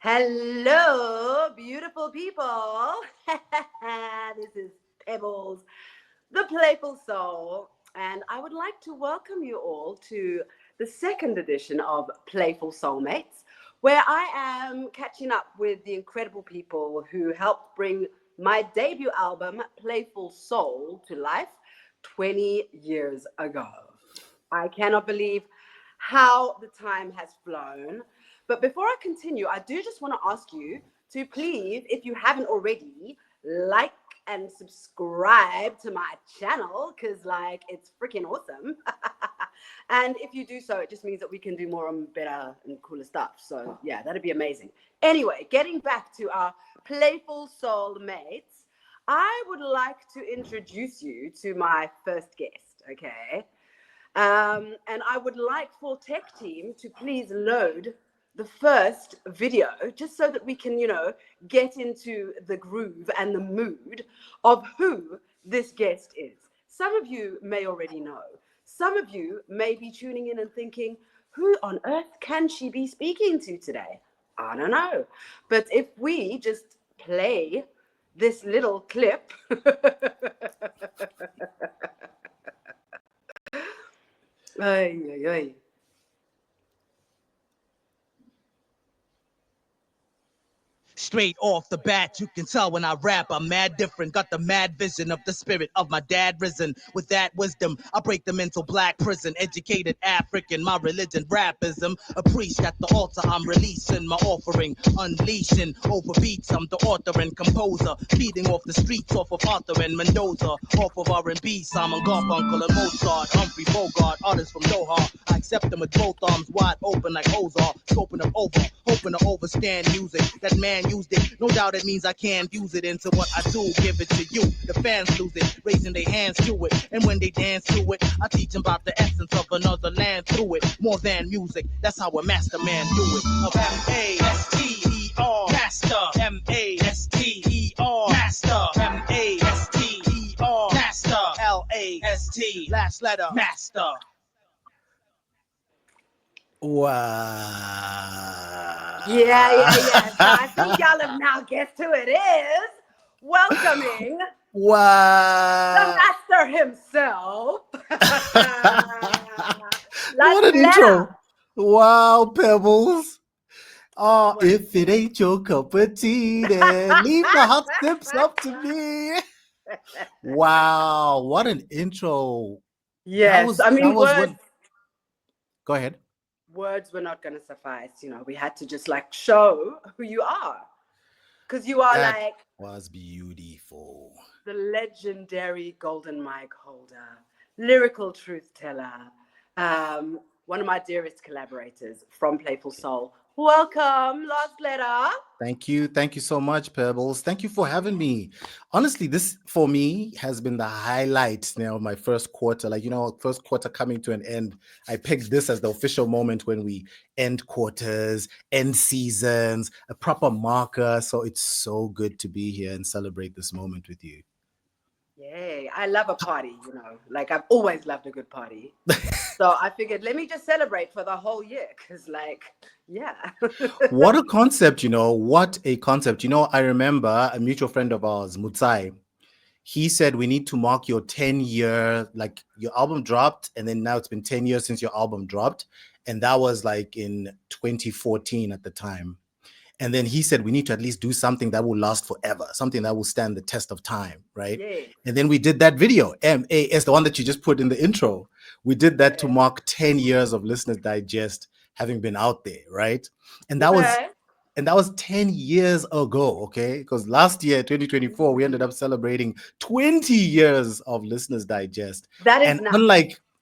Hello, beautiful people. This is Pebbles, the Playful Soul, and I would like to welcome you all to the second edition of Playful Soul Mates, where I am catching up with the incredible people who helped bring my debut album, Playful Soul, to life 20 years ago. I cannot believe how the time has flown. But before I continue, I do just want to ask you to please, if you haven't already, like and subscribe to my channel because, it's freaking awesome. And if you do so, it just means that we can do more and better and cooler stuff. So, yeah, that'd be amazing. Anyway, getting back to our Playful Soul Mates, I would like to introduce you to my first guest, okay? And I would like for tech team to please load the first video just so that we can, get into the groove and the mood of who this guest is. Some of you may already know. Some of you may be tuning in and thinking, who on earth can she be speaking to today? I don't know. But if we just play this little clip. Ay, ay, ay. Straight off the bat, you can tell when I rap, I'm mad different. Got the mad vision of the spirit of my dad risen. With that wisdom, I break the mental black prison. Educated African, my religion rapism. A priest at the altar, I'm releasing my offering. Unleashing over beats, I'm the author and composer. Feeding off the streets, off of Arthur and Mendoza. Off of R&B, Simon Garfunkel and Mozart. Humphrey Bogart, artists from Doha. I accept them with both arms wide open like Ozark. Scoping them over, hoping to overstand music. That man used it. No doubt it means I can fuse it into what I do. Give it to you. The fans lose it, raising their hands to it. And when they dance to it, I teach them about the essence of another land through it. More than music, that's how a master man do it. Of M-A-S-T-E-R, master. M-A-S-T-E-R, master. M-A-S-T-E-R, master. L-A-S-T, last letter, master. Wow. Yeah. So I think y'all have now guessed who it is. Welcoming the master himself. What an intro. Wow, Pebbles. Oh, if it ain't your cup of tea, then leave the hot tips up to me. Wow, what an intro. Yes, Go ahead. Words were not going to suffice. We had to just show who you are. Because you are That was beautiful. the legendary golden mic holder, lyrical truth teller, one of my dearest collaborators from Playful Soul. Welcome, Last Letta. Thank you. Thank you so much, Pebbles. Thank you for having me. Honestly, this for me has been the highlight now of my first quarter. First quarter coming to an end. I picked this as the official moment when we end quarters, end seasons, a proper marker. So it's so good to be here and celebrate this moment with you. Yay, I love a party, I've always loved a good party. So I figured, let me just celebrate for the whole year because, yeah. What a concept, what a concept. I remember a mutual friend of ours, Mutsai, he said we need to mark your 10-year, your album dropped, and then now it's been 10 years since your album dropped. And that was in 2014 at the time. And then he said we need to at least do something that will last forever, something that will stand the test of time, right? Yeah. And then we did that video, MAS, the one that you just put in the intro. We did that to mark 10 years of Listeners Digest having been out there, right? And that was 10 years ago, okay? Because last year, 2024, we ended up celebrating 20 years of Listeners Digest. That is and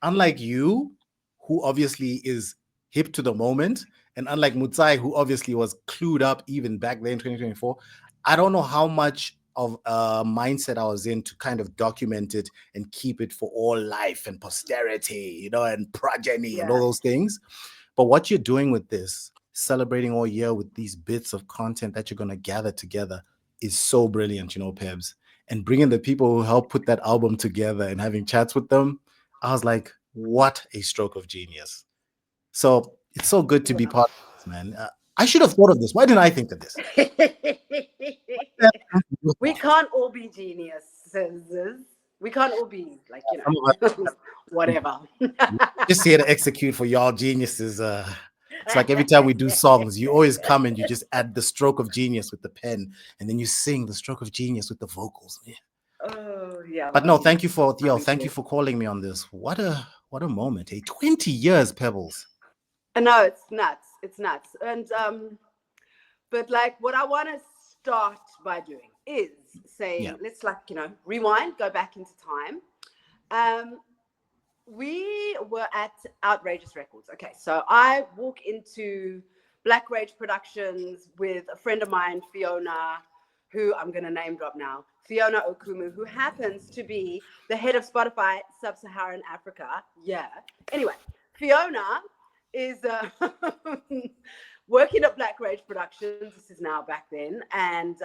unlike you, who obviously is hip to the moment, and unlike Mutsai, who obviously was clued up even back then in 2024, I don't know how much of a mindset I was in to kind of document it and keep it for all life and posterity, and progeny and all those things. But what you're doing with this, celebrating all year with these bits of content that you're going to gather together is so brilliant, Pebs. And bringing the people who helped put that album together and having chats with them, I was like, what a stroke of genius. So it's so good to be part of this, man. I should have thought of this. Why didn't I think of this? We can't all be geniuses. We can't all be like, Some of us whatever. just here to execute for y'all geniuses. It's like every time we do songs, you always come and you just add the stroke of genius with the pen, and then you sing the stroke of genius with the vocals. Yeah. Oh yeah. But no, thank you for calling me on this. What a moment. Hey, 20 years, Pebbles. No, it's nuts. It's nuts. And but like what I want to start by doing is saying, let's rewind, go back into time. We were at Outrageous Records. Okay, so I walk into Black Rage Productions with a friend of mine, Fiona, who I'm going to name drop now, Fiona Okumu, who happens to be the head of Spotify Sub-Saharan Africa. Yeah. Anyway, Fiona is working at Black Rage Productions. This is now back then. And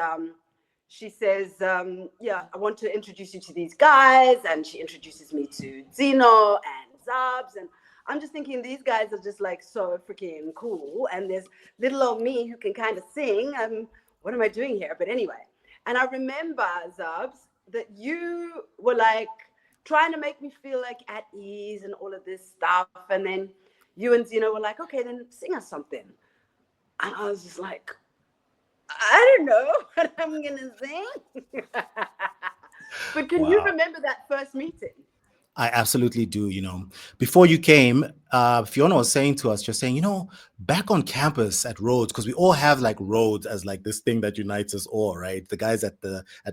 she says, I want to introduce you to these guys. And she introduces me to Zino and Zubz. And I'm just thinking these guys are just like so freaking cool. And there's little old me who can kind of sing. What am I doing here? But anyway, and I remember, Zubz, that you were like trying to make me feel like at ease and all of this stuff. And then you and Zino were like, okay, then sing us something. And I was just like, I don't know what I'm going to sing. But can you remember that first meeting? I absolutely do. Before you came, Fiona was saying to us, just saying, back on campus at Rhodes, because we all have like Rhodes as like this thing that unites us all, right? The guys at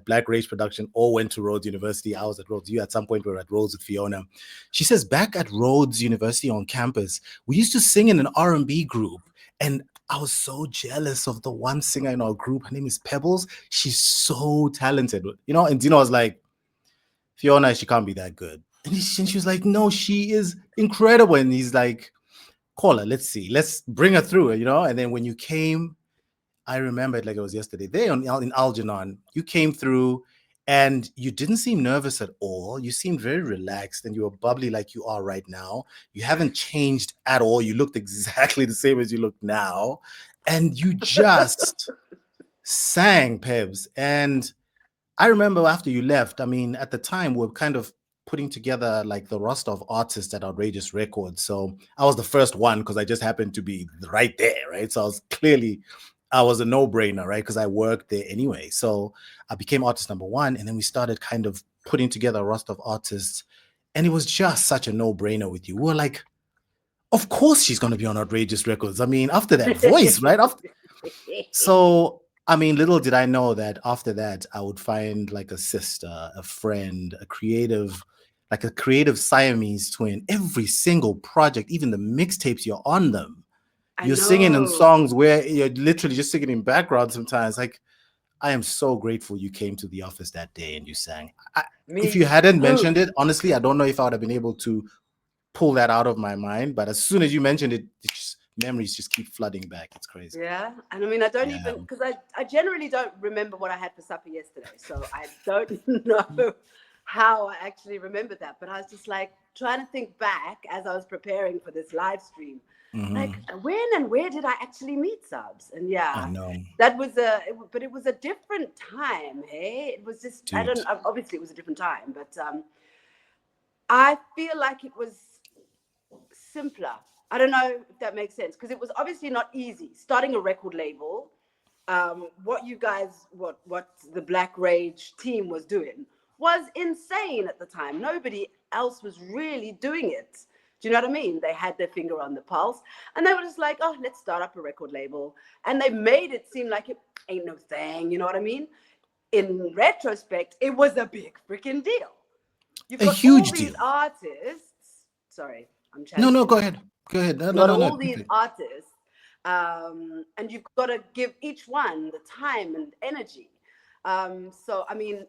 Black Rage Production all went to Rhodes University. I was at Rhodes. You at some point were at Rhodes with Fiona. She says back at Rhodes University on campus, we used to sing in an R&B group, and I was so jealous of the one singer in our group. Her name is Pebbles. She's so talented, and Dino was like, Fiona, she can't be that good. And she was like, no, she is incredible. And he's like, call her, let's see, let's bring her through, And then when you came, I remember it like it was yesterday, there in Algernon, you came through and you didn't seem nervous at all. You seemed very relaxed and you were bubbly like you are right now. You haven't changed at all. You looked exactly the same as you look now. And you just sang, Pebs. And I remember after you left, I mean, at the time, we were kind of putting together like the roster of artists at Outrageous Records. So I was the first one because I just happened to be right there, right? So I was a no-brainer, right? Because I worked there anyway. So I became artist number one, and then we started kind of putting together a roster of artists, and it was just such a no-brainer with you. We were like, of course she's going to be on Outrageous Records. I mean, after that voice, right? So I mean, little did I know that after that, I would find like a sister, a friend, a creative Siamese twin. Every single project, even the mixtapes, you're on them. You're singing in songs where you're literally just singing in background sometimes. Like, I am so grateful you came to the office that day and you sang. If you hadn't mentioned it, honestly, I don't know if I would have been able to pull that out of my mind. But as soon as you mentioned it, memories just keep flooding back. It's crazy. Yeah. And I mean, I don't even, because I generally don't remember what I had for supper yesterday. So I don't know how I actually remembered that. But I was just like trying to think back as I was preparing for this live stream. Mm-hmm. Like when and where did I actually meet Zubz? And I know. That was but it was a different time. Hey, it was just, obviously it was a different time, but I feel like it was simpler. I don't know if that makes sense, because it was obviously not easy starting a record label. What the Black Rage team was doing was insane at the time. Nobody else was really doing it. Do you know what I mean? They had their finger on the pulse, and they were just like, oh, let's start up a record label. And they made it seem like it ain't no thing. You know what I mean? In retrospect, it was a big freaking deal. You've got huge all these deal. Artists. Sorry, I'm chatting. No, go ahead. Go ahead. All these artists, and you've got to give each one the time and energy. So, I mean,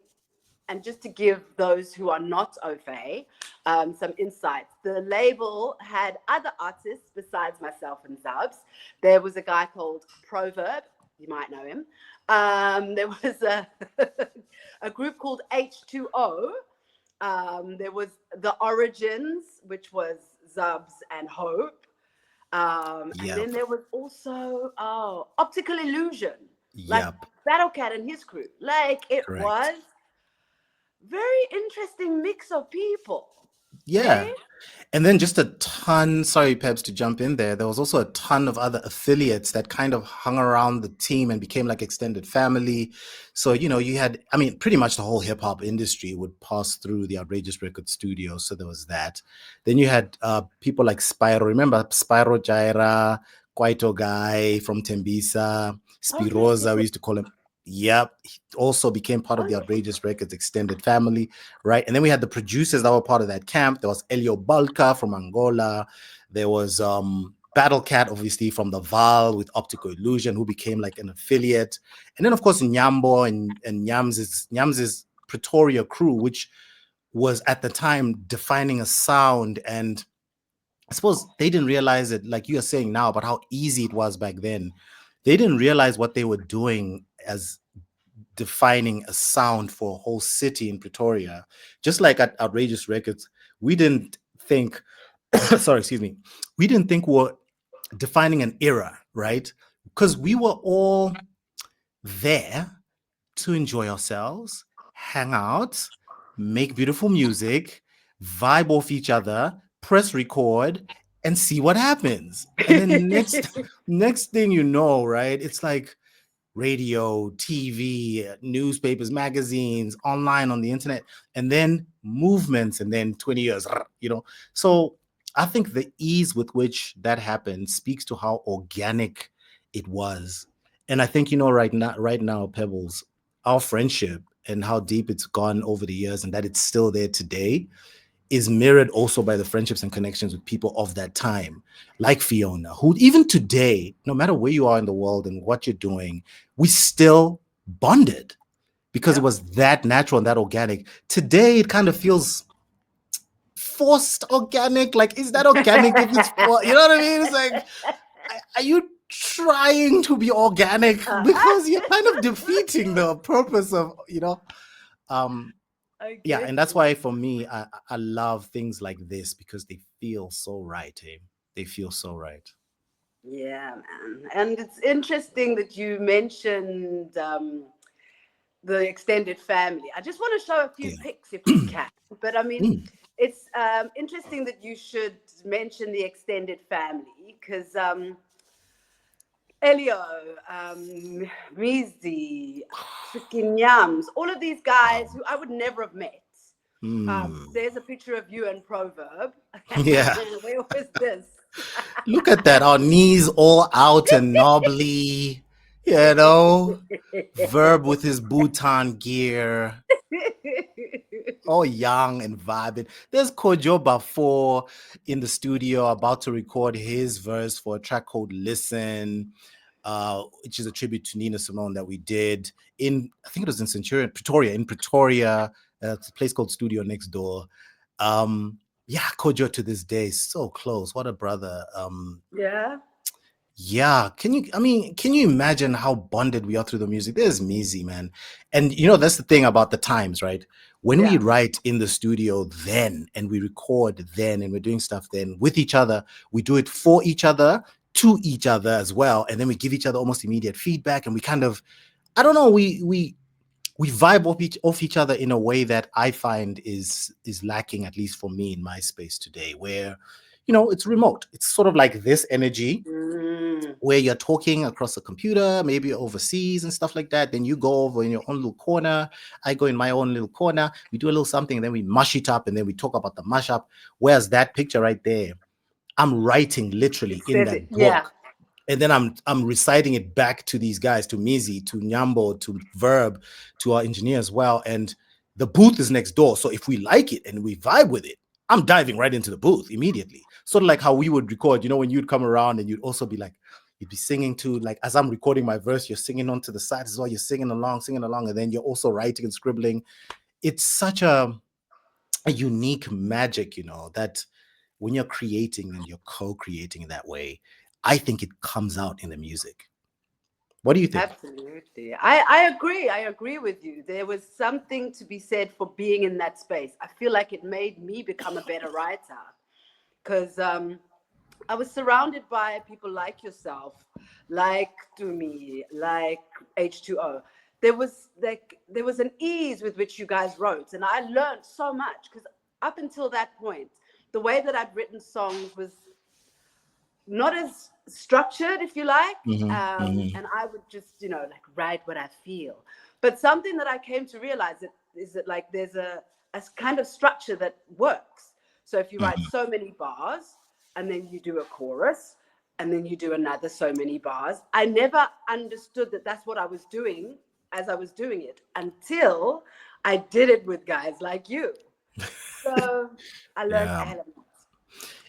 and just to give those who are not au fait some insights, the label had other artists besides myself and Zubz. There was a guy called Proverb. You might know him. There was a group called H2O. There was The Origins, which was Zubz and Hope. And then Yep. there was also optical illusion, like Yep. Battle Cat and his crew. Like it Correct. was very interesting mix of people. Yeah. Hey? And then just a ton, sorry, Peps, to jump in there. There was also a ton of other affiliates that kind of hung around the team and became like extended family. So, you had, I mean, pretty much the whole hip hop industry would pass through the Outrageous Record studio. So there was that. Then you had people like Spyro. Remember Spyro Jaira, Kwaito Guy from Tembisa, Oh yes, yes, Spiroza, we yes. used to call him. Yep. He also became part Oh of the yes. Outrageous Records extended family, right? And then we had the producers that were part of that camp. There was Elio Balca from Angola. There was Battle Cat, obviously from the Val with Optical Illusion, who became like an affiliate. And then of course Nyambo and Nyams's Pretoria crew, which was at the time defining a sound. And I suppose they didn't realize it, like you are saying now, about how easy it was back then. They didn't realize what they were doing as defining a sound for a whole city in Pretoria. Just like at Outrageous Records, we didn't think, sorry, excuse me, we didn't think we were defining an era, right? Because we were all there to enjoy ourselves, hang out, make beautiful music, vibe off each other, press record, and see what happens. And then next thing you know, right? It's like radio, TV, newspapers, magazines, online on the internet, and then movements, and then 20 years, So I think the ease with which that happened speaks to how organic it was. And I think, right now, Pebbles, our friendship and how deep it's gone over the years and that it's still there today is mirrored also by the friendships and connections with people of that time, like Fiona, who even today, no matter where you are in the world and what you're doing, we still bonded because it Yep. was that natural and that organic. Today, it kind of feels forced organic. Like, is that organic if it's you know what I mean? It's like, are you trying to be organic? Because you're kind of defeating the purpose of, um, I yeah, get and that's you. why for me, I love things like this because they feel so right, eh? They feel so right. Yeah, man. And it's interesting that you mentioned the extended family. I just want to show a few Yeah. pics if we can. But I mean, Mm. it's interesting that you should mention the extended family because Elio, Mizi, freaking Yams, all of these guys Wow. who I would never have met. Mm. There's a picture of you and Proverb. Yeah. Where was this? Look at that. Our knees all out and knobbly, you know. Verb with his Bhutan gear. All young and vibing. There's Kojo Bafo in the studio about to record his verse for a track called Listen, which is a tribute to Nina Simone that we did I think it was in Pretoria. It's a place called Studio Next Door. Yeah, Kojo to this day, so close. What a brother. Yeah, Yeah, can you imagine how bonded we are through the music? There's Mizi, man. And that's the thing about the times, right? When we yeah. write in the studio then and we record then and we're doing stuff then with each other, we do it for each other, to each other as well. And then we give each other almost immediate feedback and we kind of, I don't know, we vibe off each other in a way that I find is lacking, at least for me in my space today, where it's remote. It's sort of like this energy Mm. where you're talking across a computer, maybe overseas and stuff like that. Then you go over in your own little corner. I go in my own little corner. We do a little something, and then we mush it up, and then we talk about the mush up. Whereas that picture right there, I'm writing literally in Extended. that Yeah. book. And then I'm reciting it back to these guys, to Mizi, to Nyambo, to Verb, to our engineer as well. And the booth is next door. So if we like it and we vibe with it, I'm diving right into the booth immediately. Sort of like how we would record, when you'd come around and you'd also be like, you'd be singing to, like, as I'm recording my verse, you're singing on to the side as well. You're singing along, and then you're also writing and scribbling. It's such a unique magic, that when you're creating and you're co-creating in that way, I think it comes out in the music. What do you think? Absolutely. I agree. I agree with you. There was something to be said for being in that space. I feel like it made me become a better writer because I was surrounded by people like yourself, like Dumi, like H2O. There was an ease with which you guys wrote, and I learned so much because up until that point, the way that I'd written songs was not as structured, if you like. And I would just, like write what I feel. But something that I came to realize is that like there's a kind of structure that works. So if you write so many bars and then you do a chorus and then you do another so many bars, I never understood that that's what I was doing as I was doing it until I did it with guys like you. So I learned Yeah. elements.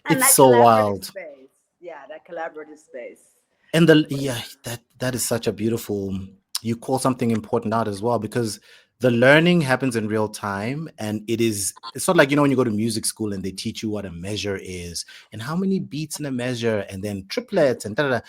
And It's that so collaborative wild. space. Yeah, that collaborative space. And that is such a beautiful, you call something important out as well, because the learning happens in real time, and it's not like, when you go to music school and they teach you what a measure is and how many beats in a measure and then triplets and da, da, da.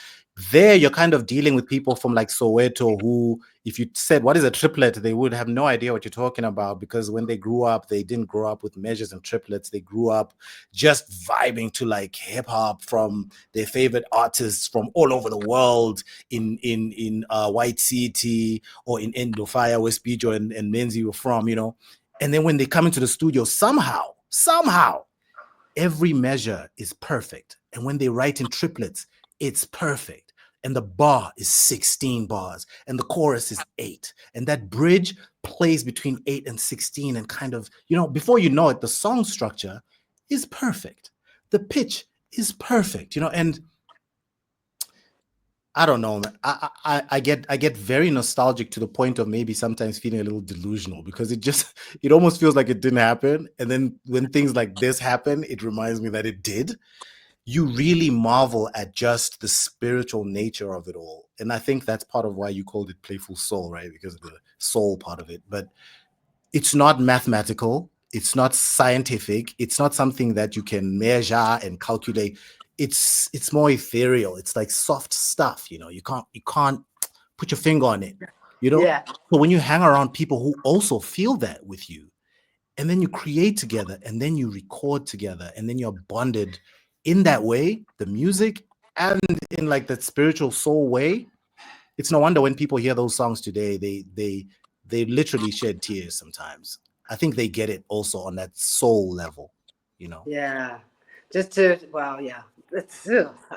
There you're kind of dealing with people from like Soweto who, if you said what is a triplet, they would have no idea what you're talking about, because when they grew up, they didn't grow up with measures and triplets. They grew up just vibing to like hip hop from their favorite artists from all over the world in White City or in Endofire, West Beach, or and Menzi were from, And then when they come into the studio, somehow, every measure is perfect. And when they write in triplets, it's perfect. And the bar is 16 bars and the chorus is 8. And that bridge plays between 8 and 16 and kind of, before you know it, the song structure is perfect. The pitch is perfect, and I don't know, man. I get very nostalgic to the point of maybe sometimes feeling a little delusional, because it almost feels like it didn't happen. And then when things like this happen, it reminds me that it did. You really marvel at just the spiritual nature of it all. And I think that's part of why you called it Playful Soul, right? Because of the soul part of it. But it's not mathematical. It's not scientific. It's not something that you can measure and calculate. It's more ethereal. It's like soft stuff. You can't put your finger on it. Yeah. So when you hang around people who also feel that with you, and then you create together, and then you record together, and then you're bonded in that way, the music and in like that spiritual soul way, it's no wonder when people hear those songs today, they literally shed tears sometimes. I think they get it also on that soul level. Yeah. Well, yeah.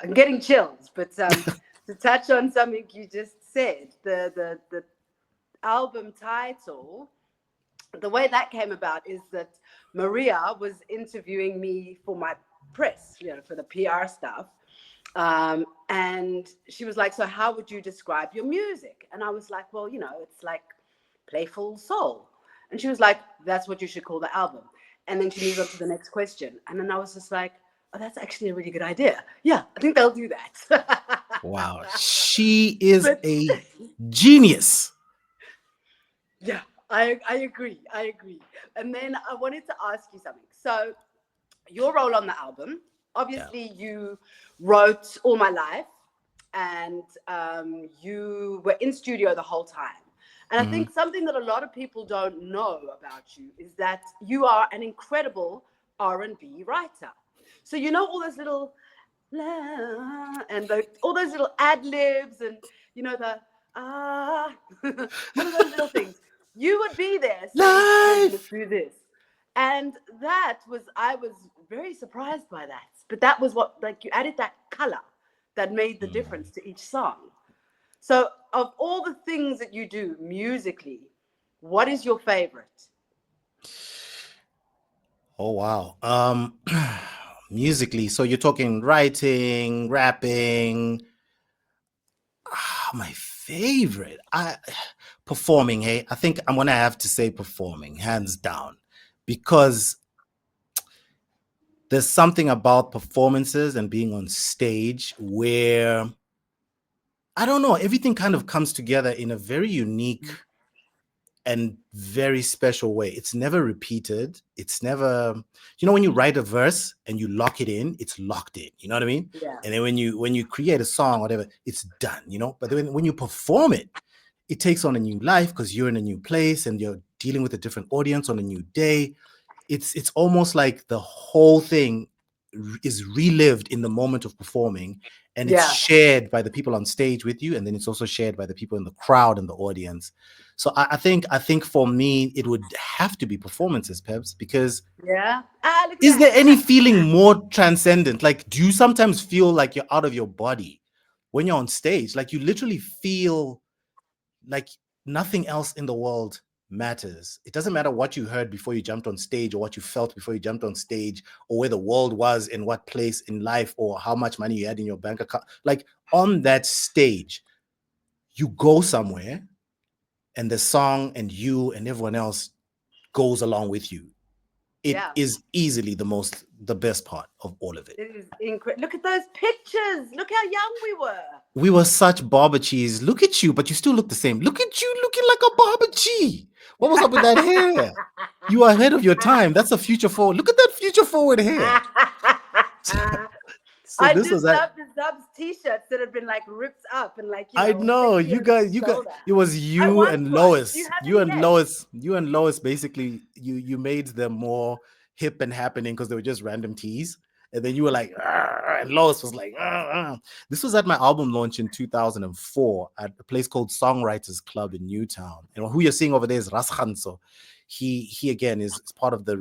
I'm getting chills. But to touch on something you just said, the album title, the way that came about is that Maria was interviewing me for my press, for the PR stuff. And she was like, so how would you describe your music? And I was like, well, it's like playful soul. And she was like, that's what you should call the album. And then she moved on to the next question. And then I was just like, oh, that's actually a really good idea. Yeah, I think they'll do that. Wow. She is a genius. Yeah, I agree. I agree. And then I wanted to ask you something. So your role on the album, obviously you wrote All My Life, and you were in studio the whole time. And I think something that a lot of people don't know about you is that you are an incredible R&B writer. So all those little and all those little ad libs, and the all of those little things. You would be there saying, let's do this. And I was very surprised by that. But that was what, like, you added that color that made the difference to each song. So of all the things that you do musically, what is your favorite? Oh, wow. Musically, so you're talking writing, rapping. My favorite, performing. Hey, I think I'm gonna have to say performing, hands down, because there's something about performances and being on stage where, I don't know, everything kind of comes together in a very unique and very special way. It's never repeated. It's never, when you write a verse and you lock it in, it's locked in. You know what I mean? Yeah. And then when you create a song, whatever, it's done. But then when you perform it, it takes on a new life, because you're in a new place and you're dealing with a different audience on a new day. It's almost like the whole thing is relived in the moment of performing, and it's Yeah. shared by the people on stage with you, and then it's also shared by the people in the crowd and the audience. So I think for me it would have to be performances, Peps, because Yeah. Ah, look is at there any that. feeling more transcendent? Like, do you sometimes feel like you're out of your body when you're on stage? Like, you literally feel like nothing else in the world matters. It doesn't matter what you heard before you jumped on stage, or what you felt before you jumped on stage, or where the world was in what place in life, or how much money you had in your bank account. Like, on that stage, you go somewhere, and the song and you and everyone else goes along with you. It Yeah. is easily the best part of all of it. It is incredible. Look at those pictures. Look how young we were. We were such barber cheese. Look at you, but you still look the same. Look at you looking like a barber cheese. What was up with that hair? You are ahead of your time. That's a future forward. Look at that future forward hair. So I this just was that. love the Zubz t-shirts that have been like ripped up and like, I know like you here at guys. the shoulder. It was I you want and one. Lois. You You haven't and yet. Lois. You and Lois. Basically, you made them more hip and happening because they were just random teas. And then you were like, "Arr," and Lois was like, "Arr, arr." This was at my album launch in 2004 at a place called Songwriters Club in Newtown. And who you're seeing over there is Ras Khanso. He again is part of the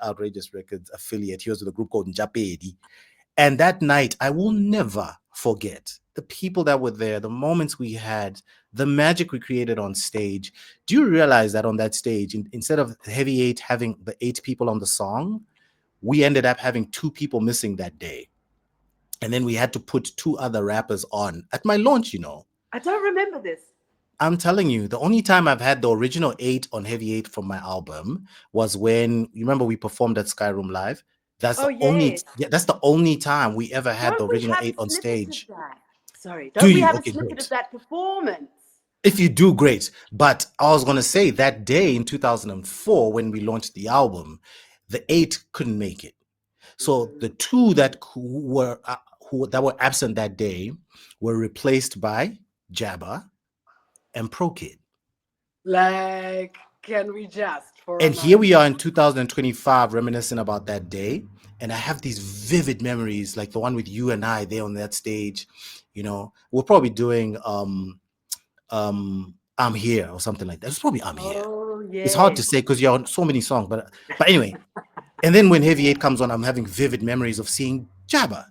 Outrageous Records affiliate. He was with a group called Njapedi. And that night, I will never forget the people that were there, the moments we had, the magic we created on stage. Do you realize that on that stage, instead of Heavy 8 having the 8 people on the song, we ended up having 2 people missing that day. And then we had to put 2 other rappers on at my launch, I don't remember this. I'm telling you, the only time I've had the original 8 on Heavy 8 from my album was when, you remember, we performed at Skyroom Live. That's Oh, the only yes. that's the only time we ever had the Don't we original have 8 a on snippet of stage. that? Sorry. Do Don't we you? have a Okay, snippet great. of that performance? If you do, great. But I was going to say that day in 2004, when we launched the album, the 8 couldn't make it. So the 2 that were absent that day were replaced by Jabba and Pro Kid. Like, can we just for a And here we moment? are in 2025 reminiscing about that day. And I have these vivid memories, like the one with you and I there on that stage. We're probably doing I'm Here or something like that. It's probably I'm Here. Oh, It's hard to yes. say because you're on so many songs, but anyway. And then when Heavy 8 comes on, I'm having vivid memories of seeing Jabba,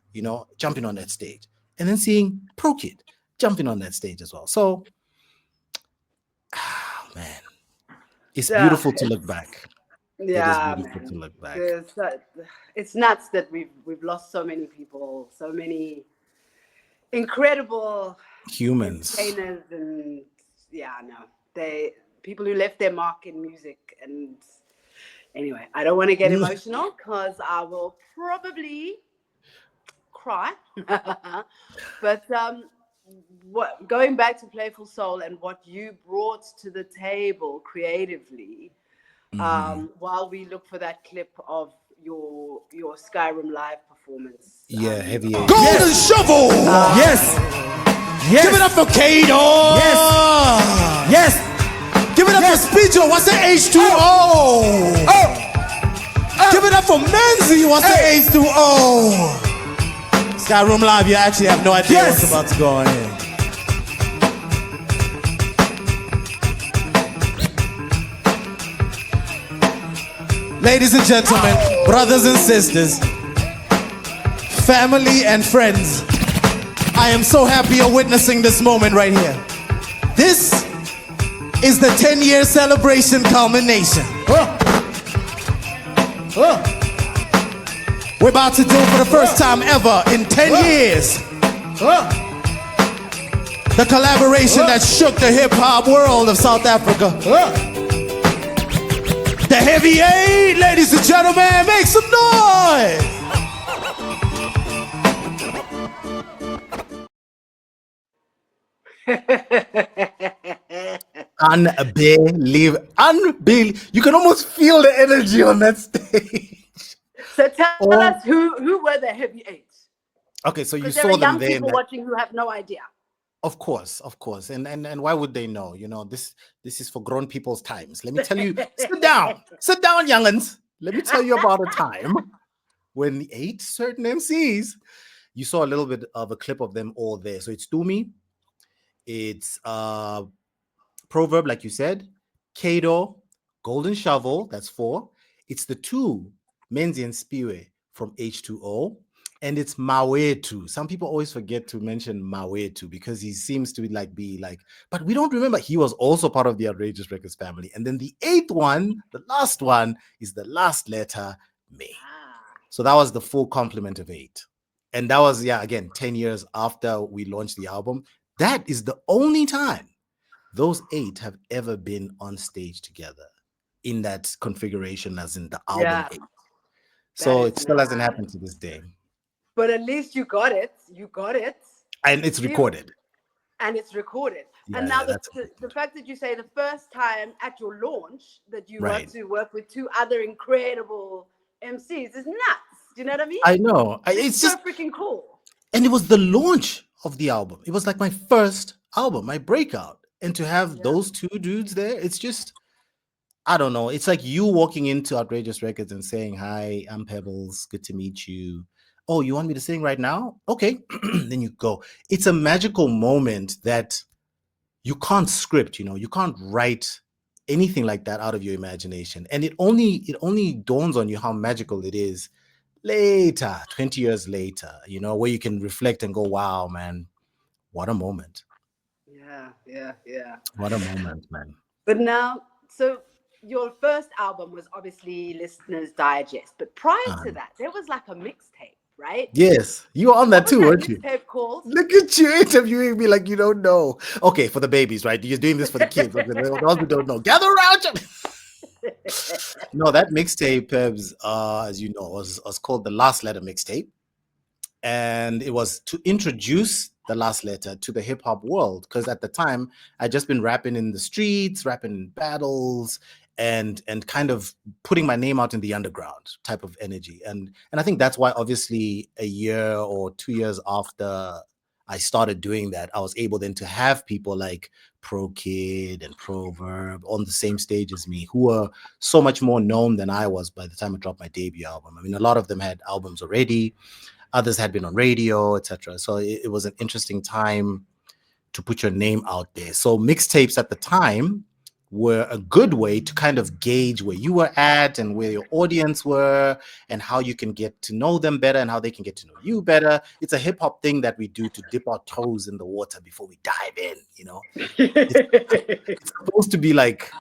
jumping on that stage, and then seeing Pro Kid jumping on that stage as well. So, man, it's beautiful to look back. It is Yeah, beautiful man. to look back. It's nuts that we've lost so many people, so many incredible Humans. entertainers, and people who left their mark in music. And anyway, I don't want to get emotional because I will probably cry. But going back to Playful Soul and what you brought to the table creatively, while we look for that clip of your Skyrim live performance. Yeah, Heavy 8. Golden Shovel! Yes! Yes! Give it up for Kato! Yes! Yes! Give it up for Speedo! What's the H2O? Give it up for Menzi! What's the H2O? Skyroom Live, you actually have no idea what's about to go on here. Ladies and gentlemen, brothers and sisters, family and friends, I am so happy you're witnessing this moment right here. This is the 10-year celebration culmination. We're about to do for the first time ever in 10 years the collaboration that shook the hip-hop world of South Africa. The Heavy 8, ladies and gentlemen, make some noise! Unbelievable. You can almost feel the energy on that stage. So tell us who were the Heavy 8? Okay, so you Because there are saw them young there. people watching who have no idea. Of course. And why would they know? This is for grown people's times. Let me tell you, sit down, young'uns. Let me tell you about a time when the 8 certain MCs, you saw a little bit of a clip of them all there. So it's Dumi, it's Proverb, like you said, Kato, Golden Shovel, that's 4. It's the 2, Menzi and Spiwe from H2O. And it's Mawetu. Some people always forget to mention Mawetu because he seems to be like, but we don't remember he was also part of the Outrageous Records family. And then the 8th one, the last one, is The Last Letta, Me. So that was the full complement of 8. And that was, again, 10 years after we launched the album. That is the only time those 8 have ever been on stage together in that configuration, as in the album 8. So it still hasn't happened to this day. But at least you got it. You got it. And it's recorded. And it's recorded. And now the fact that you say the first time at your launch that you got to work with 2 other incredible MCs is nuts. Do you know what I mean? I know. It's so freaking cool. And it was the launch of the album. It was like my first album, my breakout. And to have those 2 dudes there, it's just, I don't know. It's like you walking into Outrageous Records and saying, "Hi, I'm Pebbles. Good to meet you. Oh, you want me to sing right now? Okay." Then you go. It's a magical moment that you can't script, you can't write anything like that out of your imagination. And it only dawns on you how magical it is later, 20 years later, where you can reflect and go, wow, man, what a moment. Yeah. What a moment, man. But now, so your first album was obviously Listener's Digest, but prior to that, there was like a mixtape, right? Yes, you were on that too, weren't you? Mixtape called? Look at you interviewing me like you don't know. Okay, for the babies, right? You're doing this for the kids. Okay, those who don't know, gather around you. No, that mixtape, Pebs, as you know, was called The Last Letta mixtape. And it was to introduce The Last Letta to the hip hop world. Because at the time, I'd just been rapping in the streets, rapping in battles, and kind of putting my name out in the underground type of energy. And I think that's why, obviously, a year or 2 years after I started doing that, I was able then to have people like Pro Kid and Proverb on the same stage as me, who were so much more known than I was by the time I dropped my debut album. I mean, a lot of them had albums already. Others had been on radio, etc. So it was an interesting time to put your name out there. So mixtapes at the time were a good way to kind of gauge where you were at and where your audience were and how you can get to know them better and how they can get to know you better. It's a hip hop thing that we do to dip our toes in the water before we dive in, It's supposed to be like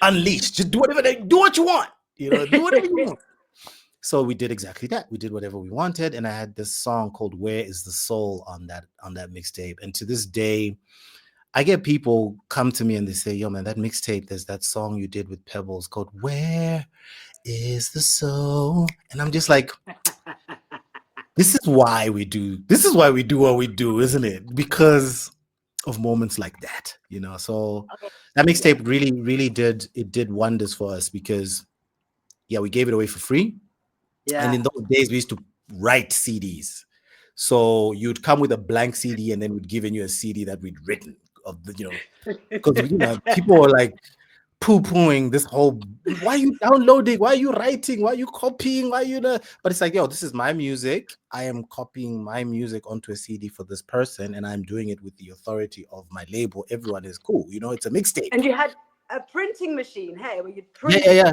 unleashed. Just do whatever do what you want, do whatever you want. So we did exactly that. We did whatever we wanted. And I had this song called Where Is the Soul on that mixtape. And to this day, I get people come to me and they say, yo, man, that mixtape, there's that song you did with Pebbles called Where Is the Soul? And I'm just like, this is why we do what we do, isn't it? Because of moments like that, So that mixtape really did wonders for us because, we gave it away for free. Yeah. And in those days, we used to write CDs. So you'd come with a blank CD and then we'd given you a CD that we'd written of the, because people were like poo-pooing this whole, why are you downloading? Why are you writing? Why are you copying? Why are you But it's like, yo, this is my music. I am copying my music onto a CD for this person and I'm doing it with the authority of my label. Everyone is cool. It's a mixtape. And you had a printing machine, hey, where you'd print. Yeah.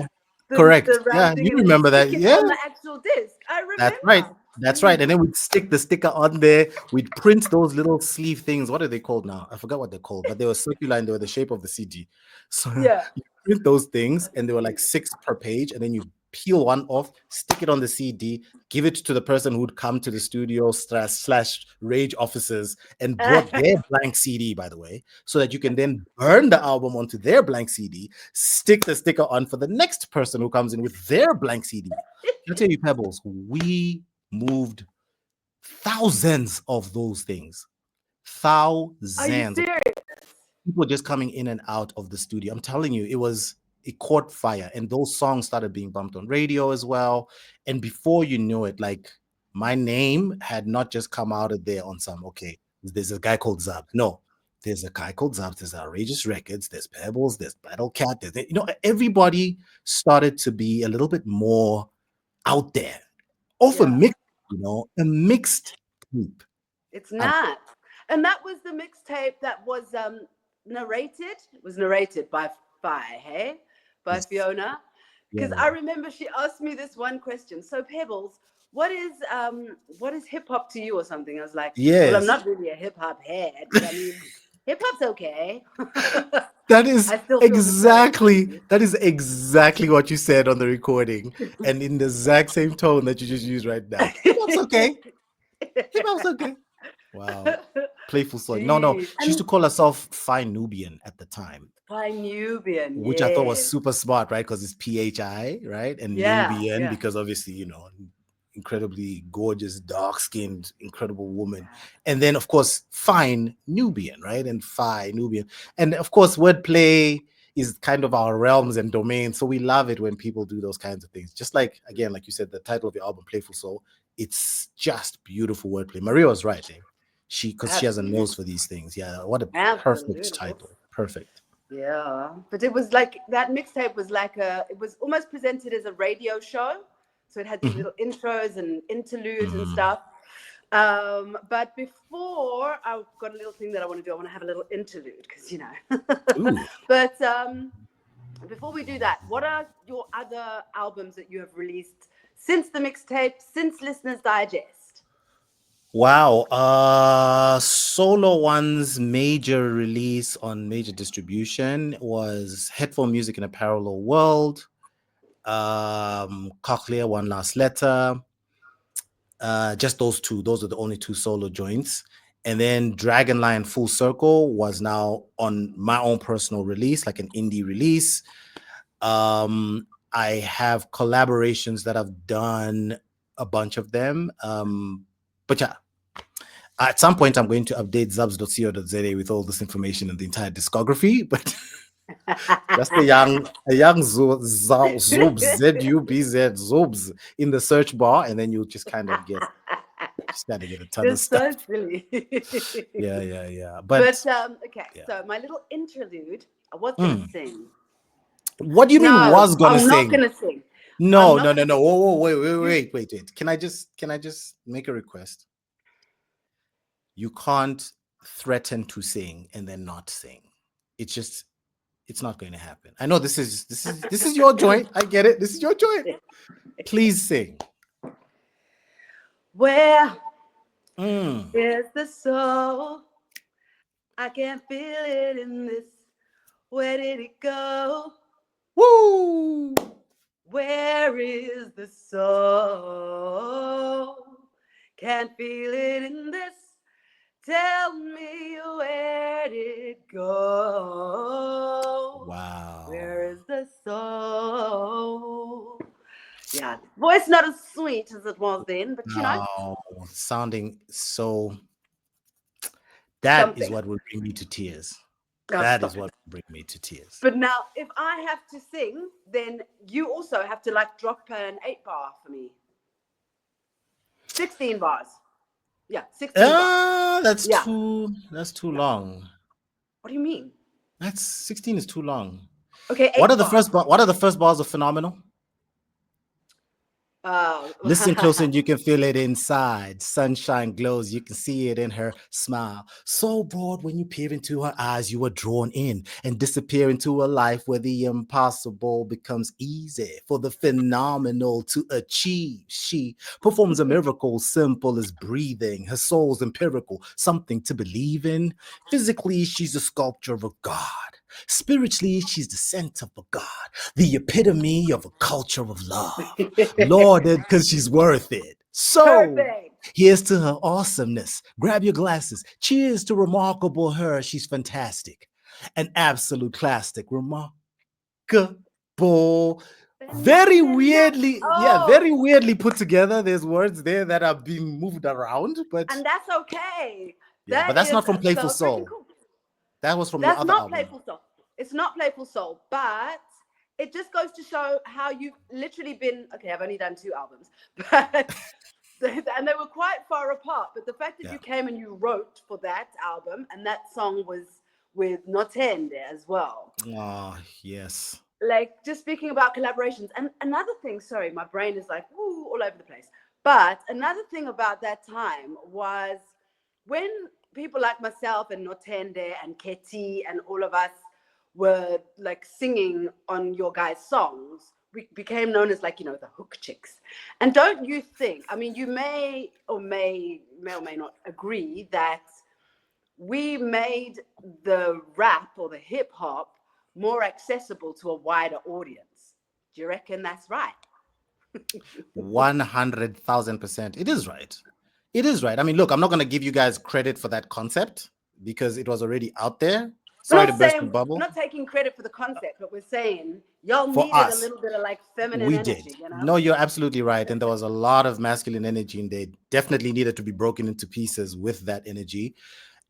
Correct. You remember that. Yeah. On the actual disc. I remember. That's right. And then we'd stick the sticker on there. We'd print those little sleeve things. What are they called now? I forgot what they're called, but they were circular and they were the shape of the CD. So you print those things and they were like 6 per page. And then you peel one off, stick it on the CD, give it to the person who'd come to the studio / Rage offices and brought their blank CD, by the way, so that you can then burn the album onto their blank CD, stick the sticker on for the next person who comes in with their blank CD. I'll tell you, Pebbles, we moved thousands of those things. Thousands. Are you serious? People just coming in and out of the studio. I'm telling you, it caught fire, and those songs started being bumped on radio as well. And before you knew it, like, my name had not just come out of there on some, okay, there's a guy called Zubz. No, there's a guy called Zubz. There's Outrageous Records. There's Pebbles. There's Battle Cat. Everybody started to be a little bit more out there. off a Yeah. mix, a mixed tape. It's not. And that was the mixtape that was narrated. It was narrated by hey? By Yes. Fiona. Because Yeah. I remember she asked me this one question. So Pebbles, what is hip hop to you or something? I was like, well, I'm Yes. not really a hip hop head, but I mean, hip hop's okay. That is I still feel the exactly same. that is exactly what you said on the recording, and in the exact same tone that you just used right now. Hip hop's okay. Hip hop's okay. Wow. Playful Soul. No. Jeez. She used to And call herself Fine Nubian at the time, by Nubian, which I thought was yes. super smart, right? Because it's PHI, right? And Yeah, Nubian, yeah. because obviously, incredibly gorgeous, dark-skinned, incredible woman. And then, of course, Fine Nubian, right? And Phi Nubian. And of course, wordplay is kind of our realms and domains. So we love it when people do those kinds of things. Just like, again, like you said, the title of your album, Playful Soul, it's just beautiful wordplay. Maria was right, eh? Because she has a nose for these things. Yeah, what a perfect Absolutely. title. Perfect. Yeah, but it was like that mixtape was like it was almost presented as a radio show. So it had these Mhm. little intros and interludes and Mhm. stuff. But before I've got a little thing that I want to do. I want to have a little interlude because Ooh. But before we do that, what are your other albums that you have released since the mixtape, since Listeners Digest? Wow. Solo One's major release on major distribution was Headphone Music in a Parallel World, Cochlear One Last Letter. Just those two. Those are the only two solo joints. And then Dragon Lion Full Circle was now on my own personal release, like an indie release. I have collaborations that I've done, a bunch of them. But yeah, at some point I'm going to update zubz.co.za with all this information and the entire discography. But just a young Zubz, Z-U-B-Z, Zubz in the search bar, and then you'll just kind of get a ton You're of stuff. so silly. Yeah. But okay, yeah. so my little interlude, I was gonna sing. What do you mean No, was gonna I'm not sing? gonna sing. No. I'm not gonna sing. Whoa, You- wait. Can I just make a request? You can't threaten to sing and then not sing. It's not going to happen. I know this is your joint. I get it. This is your joint. Please sing. Where Mm. is the soul? I can't feel it in this. Where did it go? Woo! Where is the soul? Can't feel it in this. Tell me where did it go? Wow. Where is the soul? Yeah, voice not as sweet as it was then, but Sounding so. That something. is what will bring me to tears. Oh, That stop is it. what will bring me to tears. But now, if I have to sing, then you also have to drop an 8-bar for me. 16 bars. Yeah, 16 bars. That's Yeah. too long. What do you mean? 16 is too long. Okay, 8 What are the bars. what are the first bars of Phenomenal? Listen close and you can feel it inside. Sunshine glows, you can see it in her smile. So broad when you peer into her eyes, you are drawn in and disappear into a life where the impossible becomes easy for the phenomenal to achieve. She performs a miracle simple as breathing. Her soul's empirical, something to believe in. Physically, she's a sculpture of a god. Spiritually, she's the scent of a god, the epitome of a culture of love. Lauded because she's worth it. So, Perfect. here's to her awesomeness. Grab your glasses. Cheers to remarkable her. She's fantastic. An absolute classic. Remarkable. Very weirdly, very weirdly put together. There's words there that are being moved around, And that's okay. Yeah, but that's not from Playful Soul. Cool. That was from your other album. Playful Soul. It's not Playful Soul, but it just goes to show how you've literally been. Okay, I've only done 2 albums, but and they were quite far apart. But the fact that you came and you wrote for that album, and that song was with Notende as well. Oh, yes. Just speaking about collaborations, and another thing. Sorry, my brain is all over the place. But another thing about that time was when people like myself and Notende and Keti and all of us were like singing on your guys' songs, we became known as, like, the hook chicks. And don't you think, I mean, you may or may not agree that we made the rap or the hip hop more accessible to a wider audience. Do you reckon that's right? 100,000%. It is right. It is right. I mean, look, I'm not going to give you guys credit for that concept because it was already out there. Sorry to burst the bubble. We're not taking credit for the concept, but we're saying y'all For needed us, a little bit of like feminine we energy. did. No, you're absolutely right. And there was a lot of masculine energy, and they definitely needed to be broken into pieces with that energy.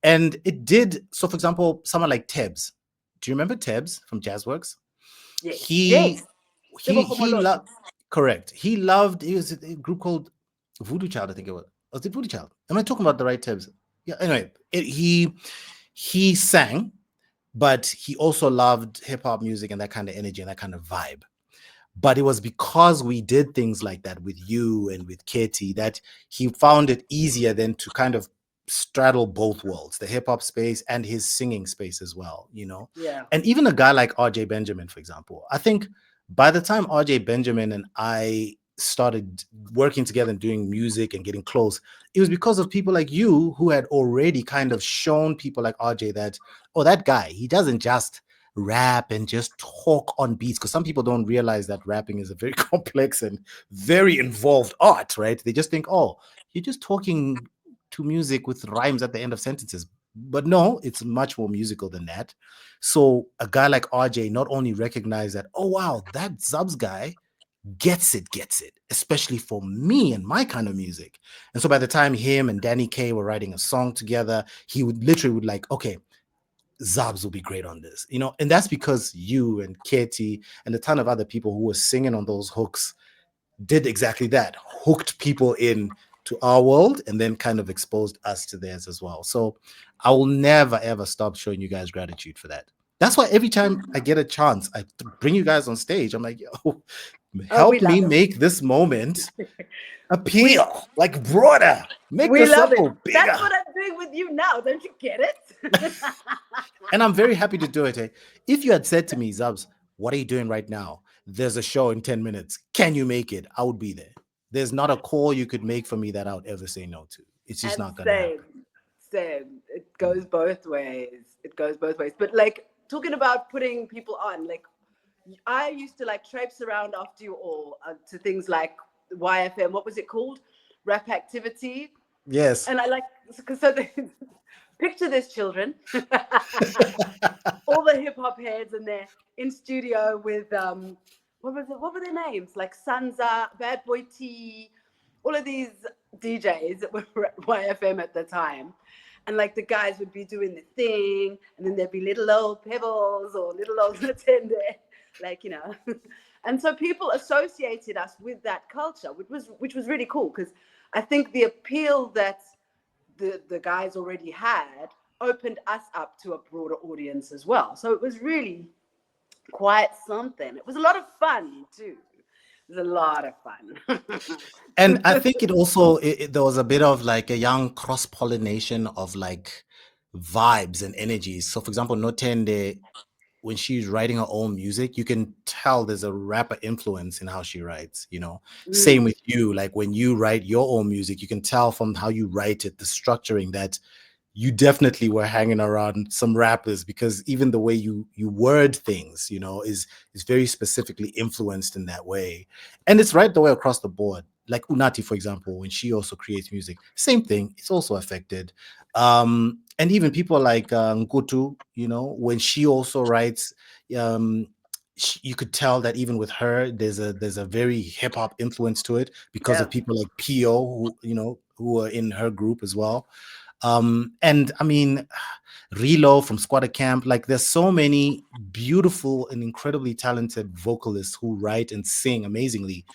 And it did. So, for example, someone like Tebs. Do you remember Tebs from Jazzworks? Yes. He Yes. Correct. He was a group called Voodoo Child, I think it was. Was it Voodoo Child? Am I talking about the right Tebs? Yeah. Anyway, he sang, but he also loved hip hop music and that kind of energy and that kind of vibe. But it was because we did things like that with you and with Katie that he found it easier then to kind of straddle both worlds, the hip hop space and his singing space as well, Yeah. And even a guy like RJ Benjamin, for example, I think by the time RJ Benjamin and I started working together and doing music and getting close, it was because of people like you who had already kind of shown people like RJ that, oh, that guy, he doesn't just rap and just talk on beats, because some people don't realize that rapping is a very complex and very involved art, right? They just think, oh, you're just talking to music with rhymes at the end of sentences. But no, it's much more musical than that. So a guy like RJ not only recognized that, oh wow, that Zubz guy gets it, especially for me and my kind of music. And so by the time him and Danny K were writing a song together, he would like, okay, Zubz will be great on this, and that's because you and Katie and a ton of other people who were singing on those hooks did exactly that, hooked people in to our world and then kind of exposed us to theirs as well. So I will never, ever stop showing you guys gratitude for that. That's why every time I get a chance, I bring you guys on stage. I'm like, yo, help me make this moment appeal, like broader, make the circle bigger. That's what I'm doing with you now. Don't you get it? And I'm very happy to do it. If you had said to me, Zubz, what are you doing right now? There's a show in 10 minutes. Can you make it? I would be there. There's not a call you could make for me that I would ever say no to. It's just not going to happen. Same. It goes both ways. But like talking about putting people on, like I used to like traipse around after you all to things like YFM. What was it called? Rap Activity. Yes. And I like, so picture this, children. All the hip hop heads, and they're in studio with what were their names? Like Sansa, Bad Boy T, all of these DJs that were at YFM at the time. And like the guys would be doing the thing, and then there'd be little old Pebbles or little old Natende, like, And so people associated us with that culture, which was really cool, because I think the appeal that the guys already had opened us up to a broader audience as well. So it was really quite something. It was a lot of fun too. It was a lot of fun. And I think it also, there was a bit of like a young cross-pollination of like vibes and energies. So for example, Notende, when she's writing her own music, you can tell there's a rapper influence in how she writes, Same with you. Like when you write your own music, you can tell from how you write it, the structuring, that you definitely were hanging around some rappers, because even the way you word things, is very specifically influenced in that way. And it's right the way across the board. Like Unati, for example, when she also creates music, same thing, it's also affected. And even people like Nkutu, when she also writes, you could tell that even with her, there's a very hip hop influence to it because of people like Pio, who are in her group as well. And I mean, Relo from Squatter Camp, like there's so many beautiful and incredibly talented vocalists who write and sing amazingly.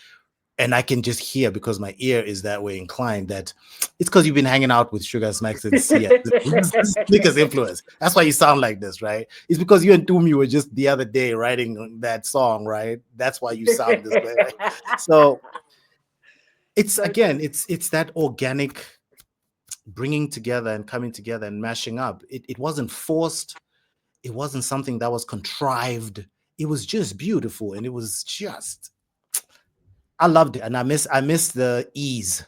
And I can just hear, because my ear is that way inclined, that it's because you've been hanging out with Sugar Smacks and Sia. Sneakers influence. That's why you sound like this, right? It's because you and Tumi were just the other day writing that song, right? That's why you sound this way, right? So It's So again, it's that organic bringing together and coming together and mashing up. It wasn't forced. It wasn't something that was contrived. It was just beautiful, and it was just I loved it, and I miss the ease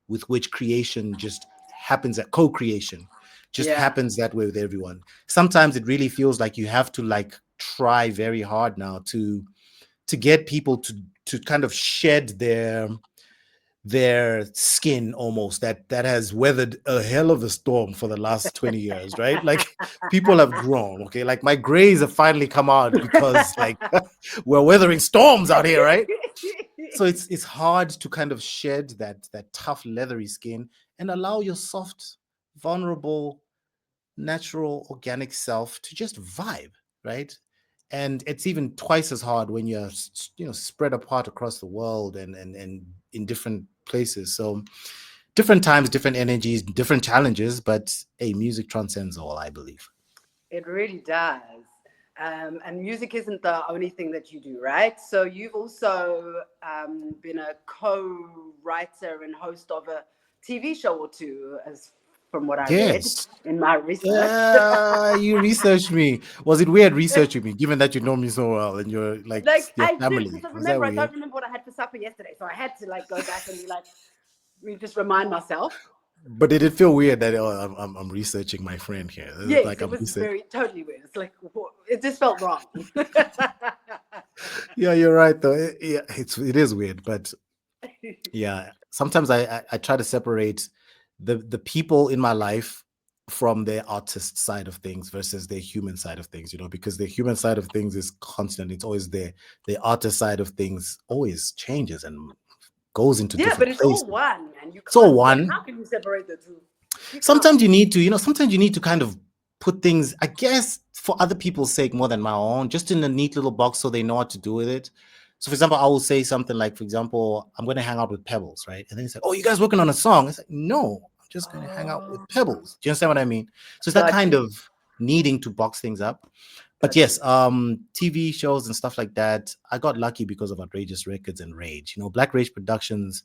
with which creation just happens at co-creation just yeah, happens that way with everyone. Sometimes it really feels like you have to like try very hard now to get people to kind of shed their skin almost that has weathered a hell of a storm for the last 20 years, right? Like people have grown, okay? Like my grays have finally come out because like we're weathering storms out here, right? So it's hard to kind of shed that tough leathery skin and allow your soft, vulnerable, natural, organic self to just vibe, right? And it's even twice as hard when you're spread apart across the world and in different places. So different times, different energies, different challenges, but hey, music transcends all, I believe. it really does. And music isn't the only thing that you do, right? So you've also been a co-writer and host of a TV show or two, as from what I read Yes. in my research. Yeah, you researched me. Was it weird researching me, given that you know me so well and you're like Like your I do, family? because I Was that remember I weird? don't remember what I had for supper yesterday, so I had to like go back and be like, just remind myself. But did it feel weird that oh, I'm researching my friend here? It's Yes, like it I'm was research. very totally weird. It's like it just felt wrong. Yeah, you're right though. Yeah, it is weird, but yeah, sometimes I try to separate the people in my life from their artist side of things versus their human side of things, because the human side of things is constant. It's always there. The artist side of things always changes and goes into Yeah, but different it's all places. one, and you It's all can't. Like, one. how can you separate the two? You can't. Sometimes you need to, sometimes you need to kind of put things, I guess, for other people's sake more than my own, just in a neat little box so they know what to do with it. So, for example, I will say something like, for example, I'm going to hang out with Pebbles, right? And then it's like, oh, you guys working on a song? It's like, no, I'm just going to hang out with Oh, Pebbles. Do you understand what I mean? So it's that got kind you. of needing to box things up. But Got yes, you. TV shows and stuff like that, I got lucky because of Outrageous Records and Rage. Black Rage Productions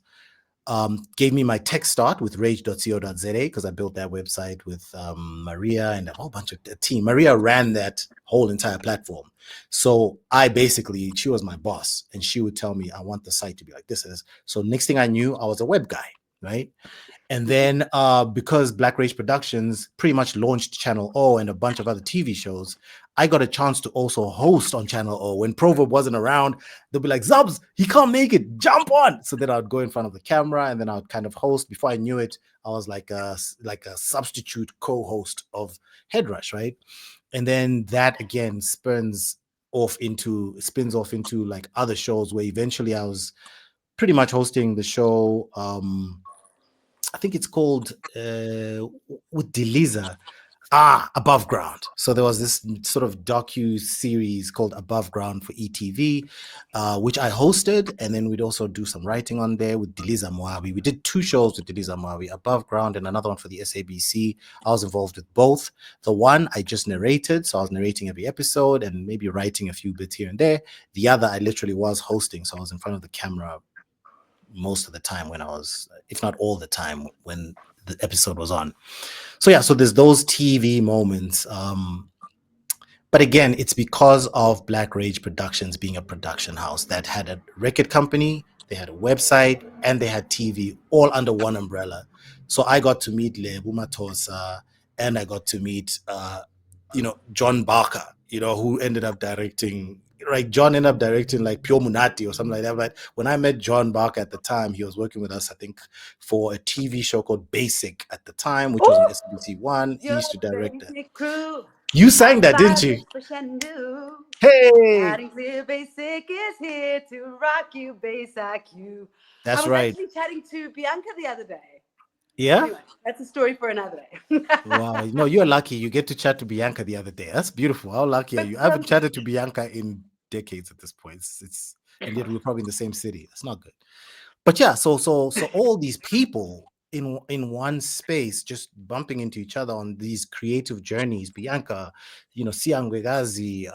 gave me my tech start with rage.co.za because I built that website with Maria and a whole bunch of the team. Maria ran that whole entire platform. So she was my boss and she would tell me, I want the site to be like this. So next thing I knew, I was a web guy, right? And then because Black Rage Productions pretty much launched Channel O and a bunch of other TV shows, I got a chance to also host on Channel O. When Proverb wasn't around, they'll be like, Zubz, he can't make it, jump on. So then I'd go in front of the camera and then I'd kind of host. Before I knew it, I was like a substitute co-host of Headrush, right? And then that again spins off into like other shows where eventually I was pretty much hosting the show. I think it's called with Deliza. Above Ground. So there was this sort of docu series called Above Ground for ETV, which I hosted, and then we'd also do some writing on there with Deliza Moabi. We did two shows with Deliza Moabi, Above Ground and another one for the SABC. I was involved with both. The one I just narrated, so I was narrating every episode and maybe writing a few bits here and there. The other I literally was hosting, so I was in front of the camera most of the time when I was, if not all the time, when the episode was on. So yeah, so there's those TV moments. But again, it's because of Black Rage Productions being a production house that had a record company, they had a website, and they had TV all under one umbrella. So I got to meet Lebu Matosa, and I got to meet, John Barker, who ended up directing. Right, John ended up directing like Pure Munati or something like that. But when I met John Barker at the time, he was working with us, I think, for a TV show called Basic at the time, which was on Oh, SBC One. He your used to direct that. basic crew. You sang I'm that, didn't you? violent for Shendu. Hey, Loud and clear, basic is here to rock you, bass IQ. I that's was right. actually chatting to Bianca the other day. Yeah. Anyway, that's a story for another day. Wow. No, you're lucky. You get to chat to Bianca the other day. That's beautiful. How lucky are But you? I haven't chatted to Bianca in decades at this point. And yet we're probably in the same city. That's not good. But yeah, so all these people in one space just bumping into each other on these creative journeys. Bianca, Siangwegazi,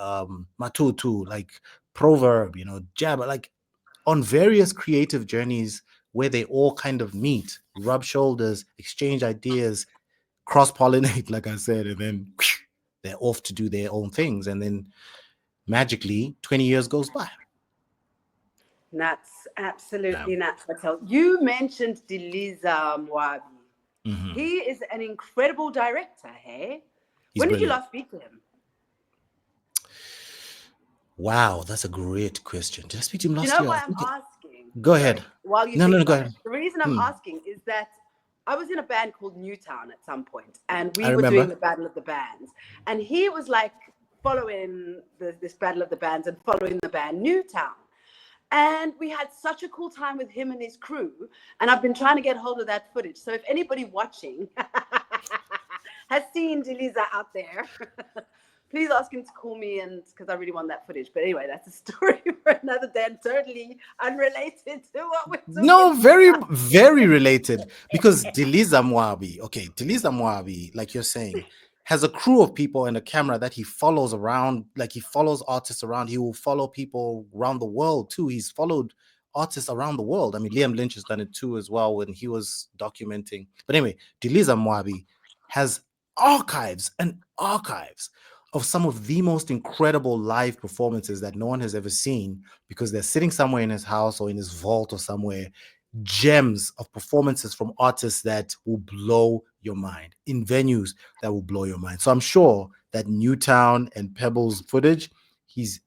Matutu, like Proverb, Jabba, like on various creative journeys where they all kind of meet, rub shoulders, exchange ideas, cross-pollinate, like I said, and then they're off to do their own things. And then magically 20 years goes by. Nuts, absolutely nuts. Patel. You mentioned Diliza Mwabi. Mm-hmm. He is an incredible director, hey? He's When did you brilliant. last speak to him? Wow, that's a great question. Did I speak to him Do you last know year? why I'm asking? Go ahead. While you No, think go about ahead. it. The reason I'm asking is that I was in a band called Newtown at some point, and we I were remember. doing the Battle of the Bands. And he was like following this Battle of the Bands and following the band Newtown. And we had such a cool time with him and his crew. And I've been trying to get hold of that footage. So if anybody watching has seen Diliza out there, please ask him to call me, and because I really want that footage. But anyway, that's a story for another day, and totally unrelated to what we're talking No, very, about. very related. Because Diliza Mwabi, like you're saying, has a crew of people and a camera that he follows around. Like he follows artists around. He will follow people around the world too. He's followed artists around the world. I mean, Liam Lynch has done it too as well when he was documenting. But anyway, Diliza Mwabi has archives and archives of some of the most incredible live performances that no one has ever seen, because they're sitting somewhere in his house or in his vault or somewhere, gems of performances from artists that will blow your mind in venues that will blow your mind. So I'm sure that Newtown and Pebbles footage,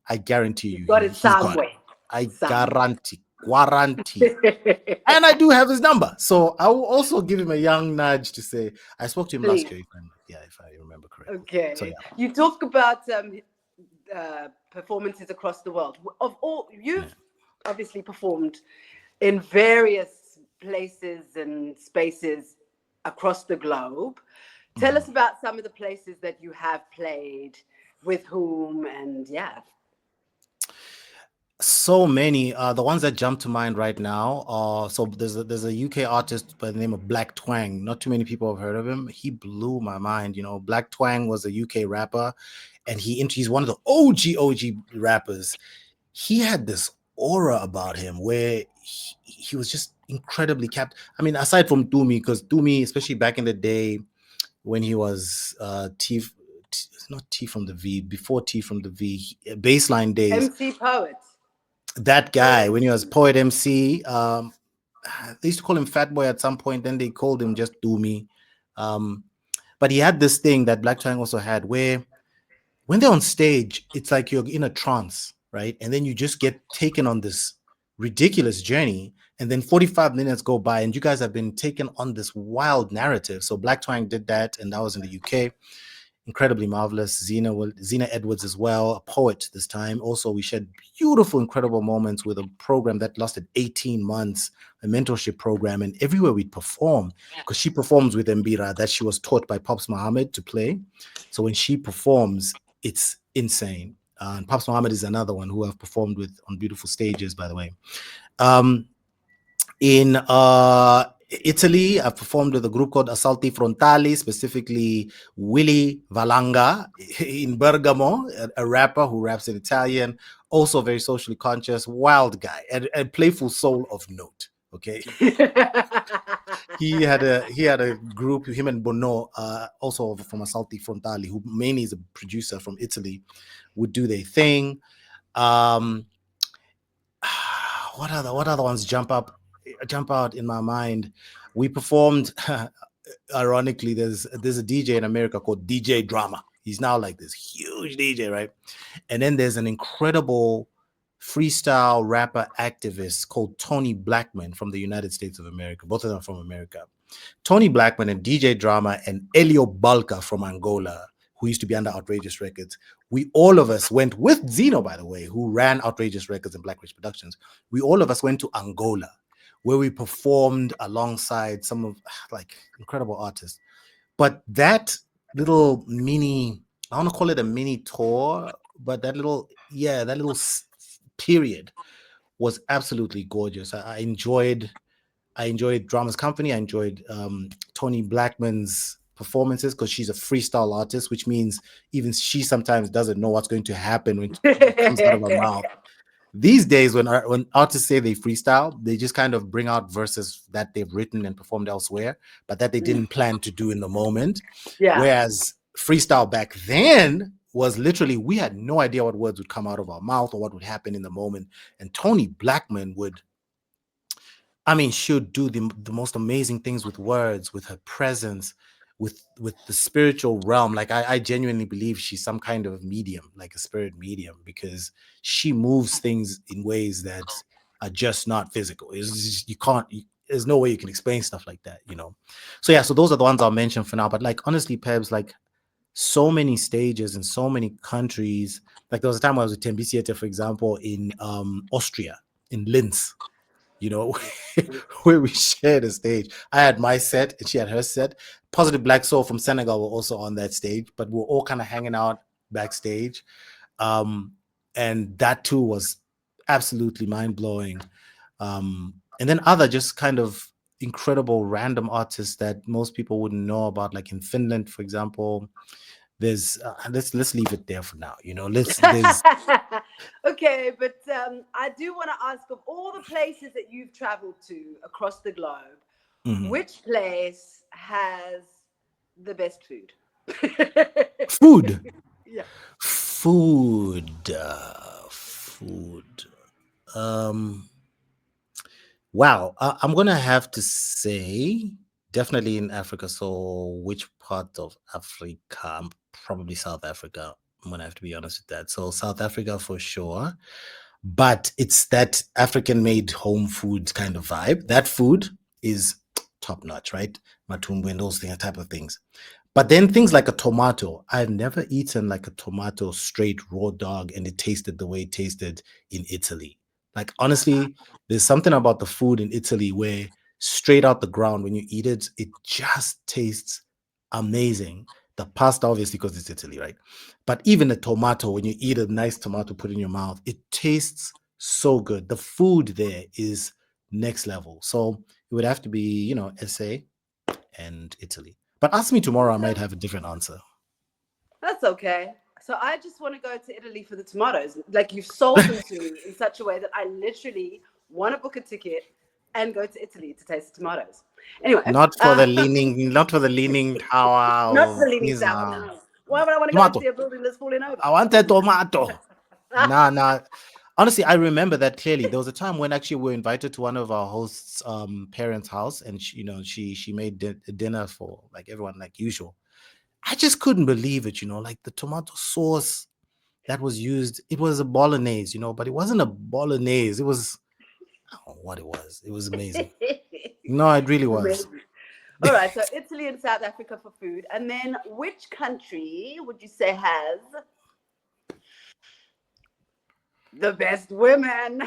I guarantee you, Got it he's got somewhere. it. I guarantee. And I do have his number. So I will also give him a young nudge to say, I spoke to him last year, if I remember correctly. Okay. So, yeah. You talk about performances across the world. Of all, you've obviously performed in various places and spaces across the globe. Tell us about some of the places that you have played, with whom, and so many. The ones that jump to mind right now are, so there's a UK artist by the name of Black Twang. Not too many people have heard of him. He blew my mind. You know, Black Twang was a UK rapper, and he's one of the OG rappers. He had this aura about him where he was just incredibly capped. I mean, aside from Doomy, because Doomy, especially back in the day when he was not T from the V, before T from the V, baseline days. MC Poet. That guy, when he was Poet MC, they used to call him Fat Boy at some point. Then they called him just Doomy. But he had this thing that Black Twang also had, where when they're on stage, it's like you're in a trance, right? And then you just get taken on this ridiculous journey. And then 45 minutes go by, and you guys have been taken on this wild narrative. So Black Twang did that, and that was in the UK. Incredibly marvelous. Zena Edwards as well, a poet this time. Also, we shared beautiful, incredible moments with a program that lasted 18 months, a mentorship program, and everywhere we'd perform, because she performs with Mbira that she was taught by Pops Muhammad to play. So when she performs, it's insane. And Pops Muhammad is another one who I've performed with on beautiful stages, by the way. In Italy, I've performed with a group called Assalti Frontali, specifically Willy Valanga in Bergamo, a rapper who raps in Italian, also very socially conscious, wild guy, and playful soul of note. Okay. he had a group, him and Bono, also from Assalti Frontali, who mainly is a producer from Italy, would do their thing. What other ones jump out in my mind? We performed, ironically, there's a DJ in America called DJ Drama. He's now like this huge DJ, right? And then there's an incredible freestyle rapper activist called Tony Blackman from the United States of America. Both of them are from America. Tony Blackman and DJ Drama and Elio Balca from Angola, who used to be under Outrageous Records. All of us went with Zeno, by the way, who ran Outrageous Records and Black Rich Productions. All of us went to Angola, where we performed alongside some of like incredible artists. But that little mini, I want to call it a mini tour, but that little period was absolutely gorgeous. I enjoyed Drama's company. I enjoyed Tony Blackman's performances, because she's a freestyle artist, which means even she sometimes doesn't know what's going to happen when it comes out of her mouth. These days, when artists say they freestyle, they just kind of bring out verses that they've written and performed elsewhere, but that they didn't plan to do in the moment. Yeah. Whereas freestyle back then was literally, we had no idea what words would come out of our mouth or what would happen in the moment. And Tony Blackman would, I mean, she would do the most amazing things with words, with her presence, with the spiritual realm. Like I genuinely believe she's some kind of medium, like a spirit medium, because she moves things in ways that are just not physical. You can't. There's no way you can explain stuff like that, you know. So yeah, so those are the ones I'll mention for now. But like honestly, Pebs, like so many stages in so many countries. Like there was a time I was with Tembisiete, for example, in Austria, in Linz, you know, where we shared a stage. I had my set and she had her set. Positive Black Soul from Senegal were also on that stage, but we were all kind of hanging out backstage. And that too was absolutely mind blowing. And then other just kind of incredible random artists that most people wouldn't know about, like in Finland, for example. There's let's leave it there for now. You know, let's there's Okay, but I do want to ask, of all the places that you've traveled to across the globe, which place has the best food? food. Yeah. Food. Wow. I'm gonna have to say definitely in Africa. So which part of Africa? Probably South Africa. I'm gonna have to be honest with that. So South Africa for sure. But it's that African made home food kind of vibe. That food is top notch, right? Matumbo and those things, type of things. But then things like a tomato, I've never eaten like a tomato straight raw dog and it tasted the way it tasted in Italy. Like honestly, there's something about the food in Italy where straight out the ground when you eat it, it just tastes amazing. The pasta, obviously, because it's Italy, right? But even a tomato, when you eat a nice tomato, put in your mouth, it tastes so good. The food there is next level. So it would have to be, you know, SA and Italy. But ask me tomorrow, I might have a different answer. That's okay. So I just want to go to Italy for the tomatoes. Like you've sold them to me in such a way that I literally want to book a ticket and go to Italy to taste the tomatoes. Anyway, Not for the leaning tower not of the Leaning Tower. Pisa. No. Why would I want to go and Tomato. see a building that's falling over? I want a tomato. Nah. Honestly, I remember that clearly. There was a time when actually we were invited to one of our hosts' parents' house, and she made dinner for like everyone like usual. I just couldn't believe it, you know, like the tomato sauce that was used. It was a bolognese, you know, but it wasn't a bolognese. It was, I don't know what it was. It was amazing. No, it really was. Amazing. All right, so Italy and South Africa for food. And then which country would you say has the best women?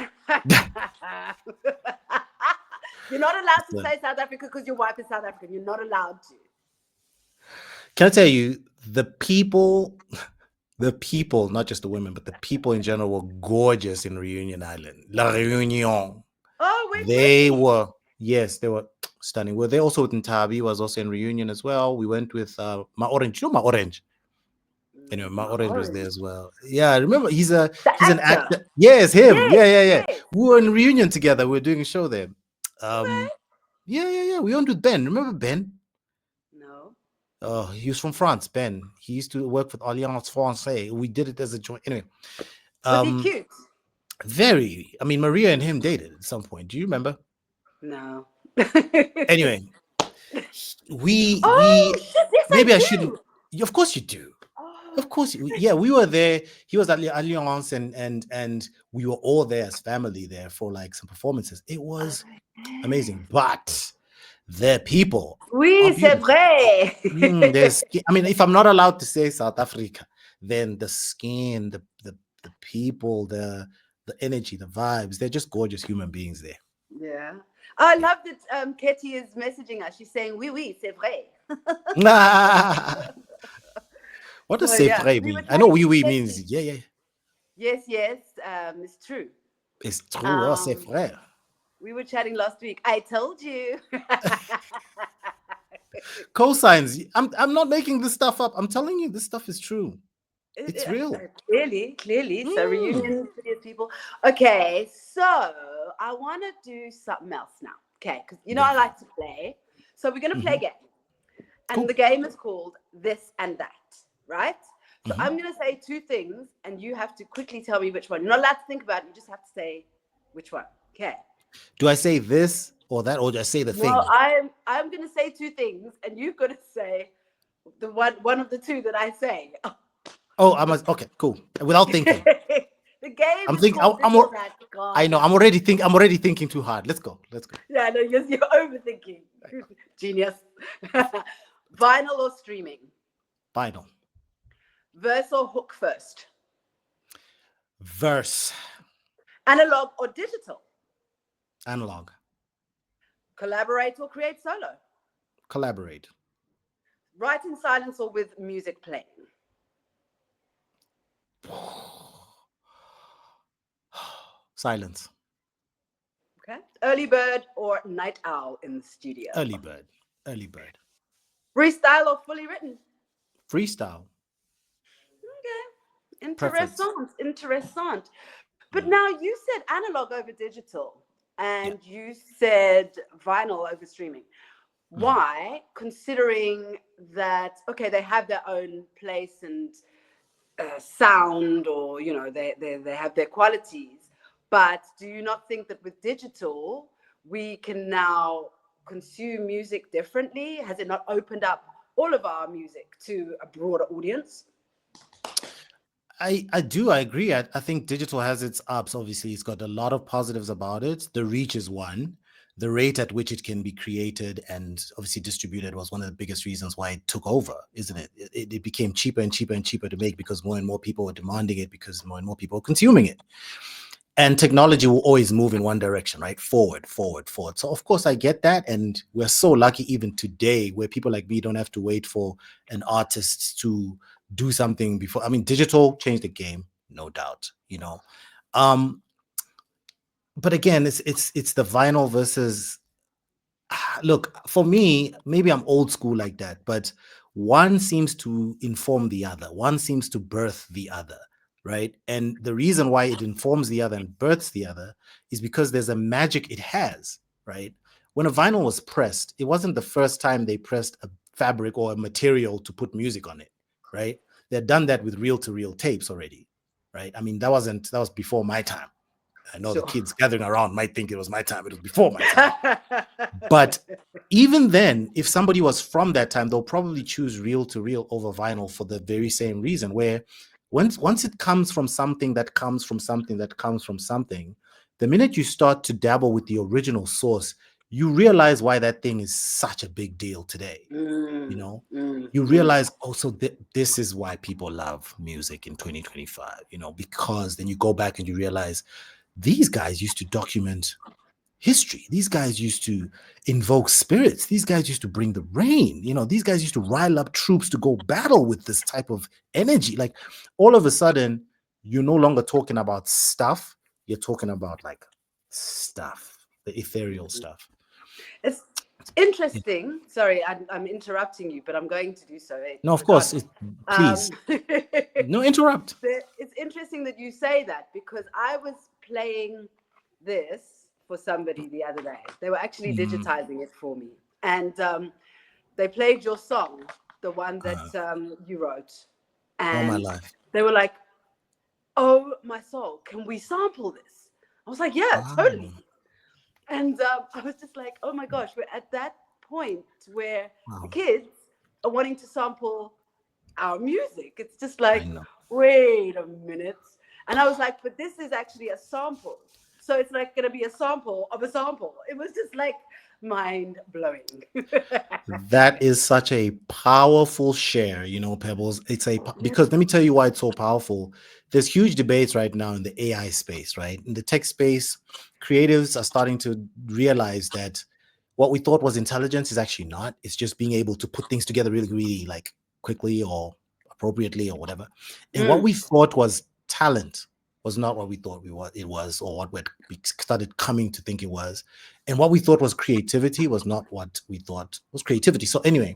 You're not allowed to say South Africa because your wife is South African. You're not allowed to. Can I tell you, the people, not just the women, but the people in general were gorgeous in Reunion Island. La Réunion. Oh, They were stunning. Were they also with Ntabi, was also in Reunion as well. We went with Ma Orange. You know Ma Orange? Anyway, Ma Orange was there as well. Yeah, I remember he's an actor. Yes, him. Yes. We were in Reunion together. We were doing a show there. Yeah. We went with Ben. Remember Ben? No. Oh, he was from France, Ben. He used to work with Alliance Française. We did it as a joint. Anyway. Was he cute? Very. I mean, Maria and him dated at some point. Do you remember? No. Anyway, we shit, yes, maybe I do. shouldn't. Of course you do. Of course, yeah. We were there. He was at Alliance, and we were all there as family there for like some performances. It was amazing, but the people. Oui, c'est vrai. I mean, if I'm not allowed to say South Africa, then the skin, the people, the energy, the vibes, they're just gorgeous human beings there. Yeah. I love that Ketty is messaging us. She's saying, oui, c'est vrai. What does c'est vrai mean? I know oui means yeah. Yes, it's true. It's true, c'est vrai. We were chatting last week. I told you. Cosigns. I'm not making this stuff up. I'm telling you, this stuff is true. It's real. Clearly. So reunion videos, people. Okay, so I want to do something else now. Okay, because I like to play. So we're gonna play a game, and the game is called This and That, right? So I'm gonna say two things, and you have to quickly tell me which one. You're not allowed to think about it. You just have to say which one. Okay. Do I say this or that, or do I say the thing? No, I'm gonna say two things, and you've got to say the one of the two that I say. Oh, I must. Okay, cool. Without thinking. The game. I'm thinking. I know. I'm already thinking too hard. Let's go. Yeah, no, you're overthinking. Genius. Vinyl or streaming? Vinyl. Verse or hook first? Verse. Analog or digital? Analog. Collaborate or create solo? Collaborate. Write in silence or with music playing? Silence. Okay. Early bird or night owl in the studio? Early bird. Freestyle or fully written? Freestyle. Okay. Interessant. But now you said analog over digital, and you said vinyl over streaming. Why? Considering that, okay, they have their own place and sound, or they have their qualities. But do you not think that with digital we can now consume music differently? Has it not opened up all of our music to a broader audience? I do. I agree. I think digital has its ups. Obviously, it's got a lot of positives about it. The reach is one. The rate at which it can be created and obviously distributed was one of the biggest reasons why it took over, isn't it? It became cheaper and cheaper and cheaper to make because more and more people were demanding it, because more and more people were consuming it. And technology will always move in one direction, right? Forward. So of course I get that. And we're so lucky even today where people like me don't have to wait for an artist to do something before. I mean, digital changed the game, no doubt, but again, it's the vinyl versus, look, for me, maybe I'm old school like that, but one seems to inform the other. One seems to birth the other, right? And the reason why it informs the other and births the other is because there's a magic it has, right? When a vinyl was pressed, it wasn't the first time they pressed a fabric or a material to put music on it, right? They had done that with reel-to-reel tapes already, right? I mean, that was before my time. I know the kids gathering around might think it was my time. It was before my time. But even then, if somebody was from that time, they'll probably choose reel-to-reel over vinyl for the very same reason, where once it comes from something that comes from something that comes from something, the minute you start to dabble with the original source, you realize why that thing is such a big deal today. You realize also this is why people love music in 2025, because then you go back and you realize these guys used to document history. These guys used to invoke spirits. These guys used to bring the rain. These guys used to rile up troops to go battle with this type of energy. Like, all of a sudden, you're no longer talking about stuff. You're talking about like stuff, the ethereal stuff. It's interesting. Sorry, I'm interrupting you, but I'm going to do so. No, of course. Please. No, interrupt. It's interesting that you say that, because I was playing this for somebody the other day. They were actually digitizing it for me. And they played your song, the one that you wrote. And all my life. They were like, oh, my soul, can we sample this? I was like, yeah, totally. And I was just like, oh my gosh, we're at that point where the kids are wanting to sample our music. It's just like, wait a minute. And I was like, but this is actually a sample. So it's like going to be a sample of a sample. It was just like mind blowing. That is such a powerful share, Pebbles. Because let me tell you why it's so powerful. There's huge debates right now in the AI space, right? In the tech space, creatives are starting to realize that what we thought was intelligence is actually not. It's just being able to put things together really, really like quickly or appropriately or whatever. And what we thought was talent was not what we thought it was, or what we started coming to think it was. And what we thought was creativity was not what we thought was creativity. So anyway,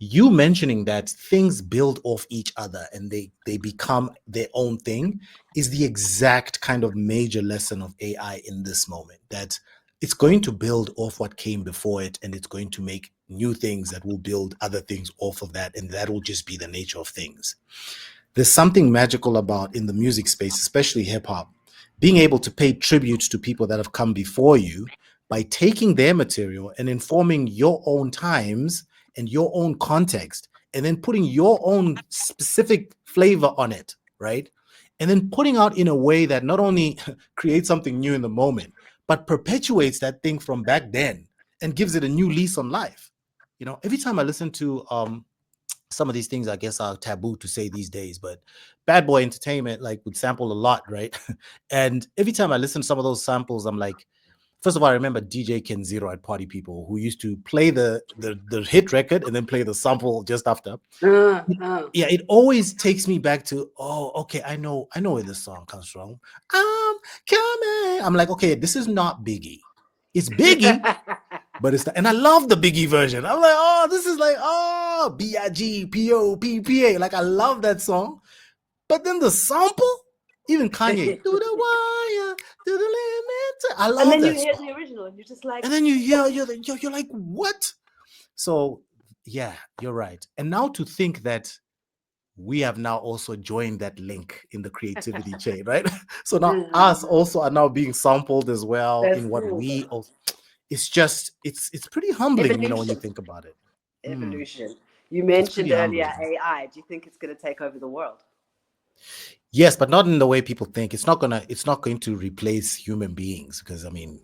you mentioning that things build off each other and they become their own thing is the exact kind of major lesson of AI in this moment, that it's going to build off what came before it, and it's going to make new things that will build other things off of that, and that will just be the nature of things. There's something magical about, in the music space, especially hip hop, being able to pay tribute to people that have come before you by taking their material and informing your own times and your own context, and then putting your own specific flavor on it, right? And then putting out in a way that not only creates something new in the moment, but perpetuates that thing from back then and gives it a new lease on life. You know, every time I listen to some of these things, I guess are taboo to say these days, but Bad Boy Entertainment like would sample a lot, right? And every time I listen to some of those samples, I'm like, first of all, I remember DJ Ken Zero at Party People, who used to play the hit record and then play the sample just after. Yeah, it always takes me back to, oh, okay, I know where this song comes from. I'm coming. I'm like, okay, this is not Biggie. It's Biggie, but it's and I love the Biggie version. I'm like, oh, this is like, oh, BIGPOPPA. Like, I love that song. But then the sample, even Kanye, to the wire, to the limit. I love that. And then you hear the original, and you're just like, and then you hear, you're like, what? So yeah, you're right. And now to think that we have now also joined that link in the creativity chain, right? So now us also are now being sampled as well. That's in what cool. we also, it's just, it's pretty humbling, you know, when you think about it. Evolution. You mentioned earlier AI. Do you think it's going to take over the world? Yes, but not in the way people think. It's not going to replace human beings, because I mean,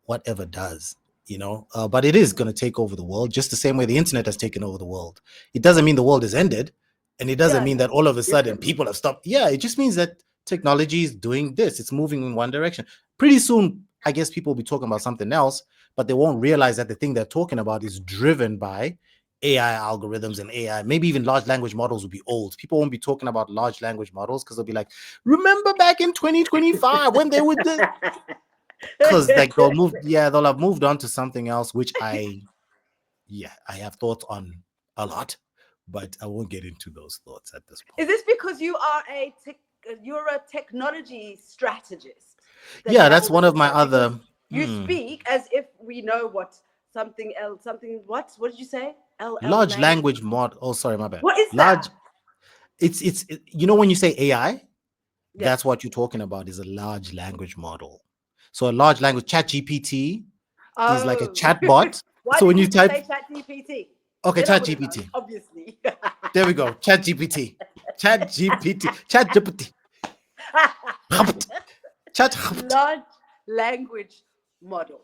whatever does, you know, but it is going to take over the world, just the same way the internet has taken over the world. It doesn't mean the world is ended, and it doesn't mean that all of a sudden people have stopped. Yeah, it just means that technology is doing this. It's moving in one direction. Pretty soon, I guess people will be talking about something else, but they won't realize that the thing they're talking about is driven by AI algorithms and AI. Maybe even large language models will be old. People won't be talking about large language models because they'll be like, remember back in 2025 when they would do. Because like they'll have moved on to something else, which I have thoughts on a lot, but I won't get into those thoughts at this point. Is this because you are you're a technology strategist? Yeah, that's one of my other. You speak as if we know what something else. What did you say? Large language mod. Oh, sorry, my bad. What is that? It's you know, when you say AI, that's what you're talking about, is a large language model. So a large language, ChatGPT is like a chatbot. So when you type, say ChatGPT? Okay, ChatGPT. Obviously. There we go. ChatGPT. ChatGPT. Large language model.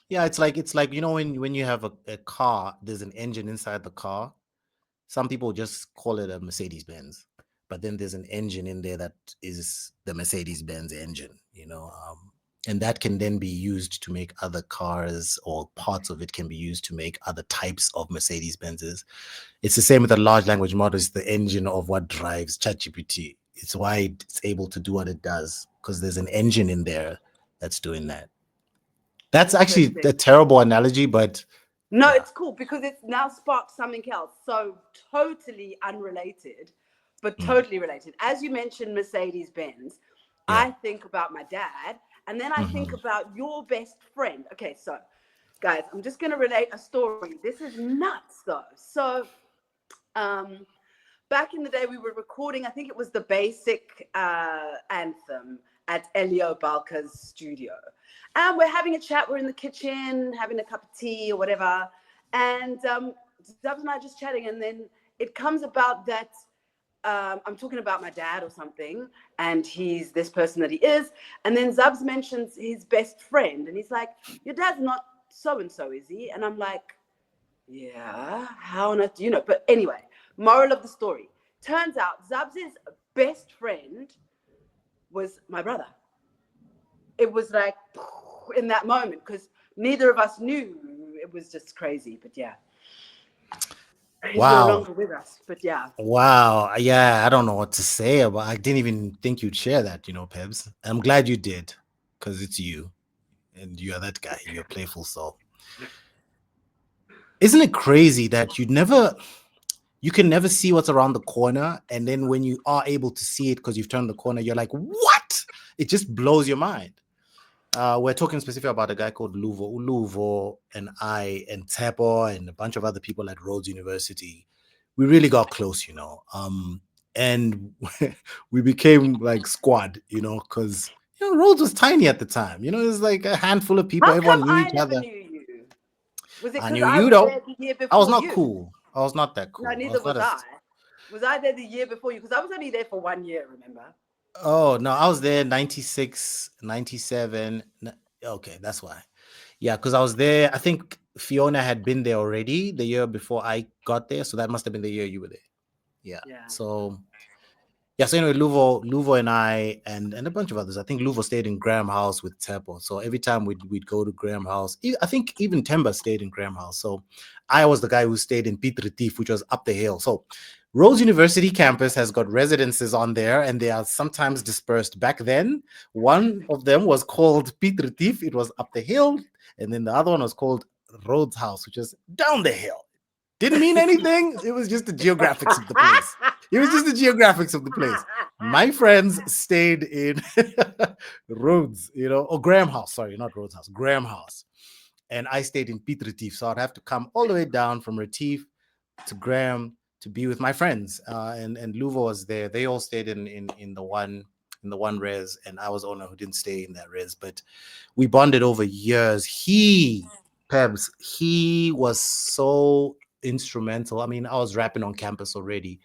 Yeah, it's like you know, when you have a car, there's an engine inside the car. Some people just call it a Mercedes-Benz, but then there's an engine in there that is the Mercedes-Benz engine, you know, and that can then be used to make other cars, or parts of it can be used to make other types of Mercedes-Benzes. It's the same with the large language model. It's the engine of what drives ChatGPT. It's why it's able to do what it does, because there's an engine in there that's doing that. That's actually a terrible analogy, but no, it's cool because it's now sparked something else. So totally unrelated, but totally related. As you mentioned, Mercedes-Benz, I think about my dad, and then I think about your best friend. Okay, so guys, I'm just going to relate a story. This is nuts though. So back in the day, we were recording, I think it was the Basic anthem at Elio Balka's studio. And we're having a chat. We're in the kitchen, having a cup of tea or whatever. And Zubz and I are just chatting. And then it comes about that I'm talking about my dad or something. And he's this person that he is. And then Zubz mentions his best friend. And he's like, your dad's not so-and-so, is he? And I'm like, yeah, how on earth do you know? But anyway, moral of the story. Turns out Zubz's best friend was my brother. It was like in that moment, because neither of us knew. It was just crazy, but yeah. He's no longer with us, but yeah. Wow. Yeah, I don't know what to say about. I didn't even think you'd share that, you know, Pebs. I'm glad you did, because it's you, and you're that guy. You're Playful Soul. Isn't it crazy that you'd never? you can never see what's around the corner. And then when you are able to see it because you've turned the corner, you're like, what? It just blows your mind. We're talking specifically about a guy called Luvo and I and Tepo and a bunch of other people at Rhodes University. We really got close, and we became like squad, because Rhodes was tiny at the time. It was like a handful of people. How Everyone come knew I each never other. knew you? Was it I because knew I you was though. there the year I was before not you? cool. I was not that cool. No, I neither was not was I. as. Was I there the year before you? Because I was only there for 1 year, remember? Oh no, I was there 96, 97. Okay, that's why. Yeah, because I was there. I think Fiona had been there already the year before I got there, so that must have been the year you were there. Yeah. Yeah. So yeah, so anyway, Luvo and I and a bunch of others. I think Luvo stayed in Graham House with Tepo. So every time we'd go to Graham House, I think even Temba stayed in Graham House. So I was the guy who stayed in Piet Retief, which was up the hill. So Rhodes University campus has got residences on there, and they are sometimes dispersed. Back then, one of them was called Piet Retief. It was up the hill, and then the other one was called Rhodes House, which is down the hill. Didn't mean anything. It was just the geographics of the place. It was just the geographics of the place. My friends stayed in Rhodes, or Graham House. Sorry, not Rhodes House, Graham House. And I stayed in Piet Retief. So I'd have to come all the way down from Retief to Graham to be with my friends. And Luvo was there. They all stayed in the one res, and I was the owner who didn't stay in that res. But we bonded over years. Pebs, he was so instrumental. I mean, I was rapping on campus already,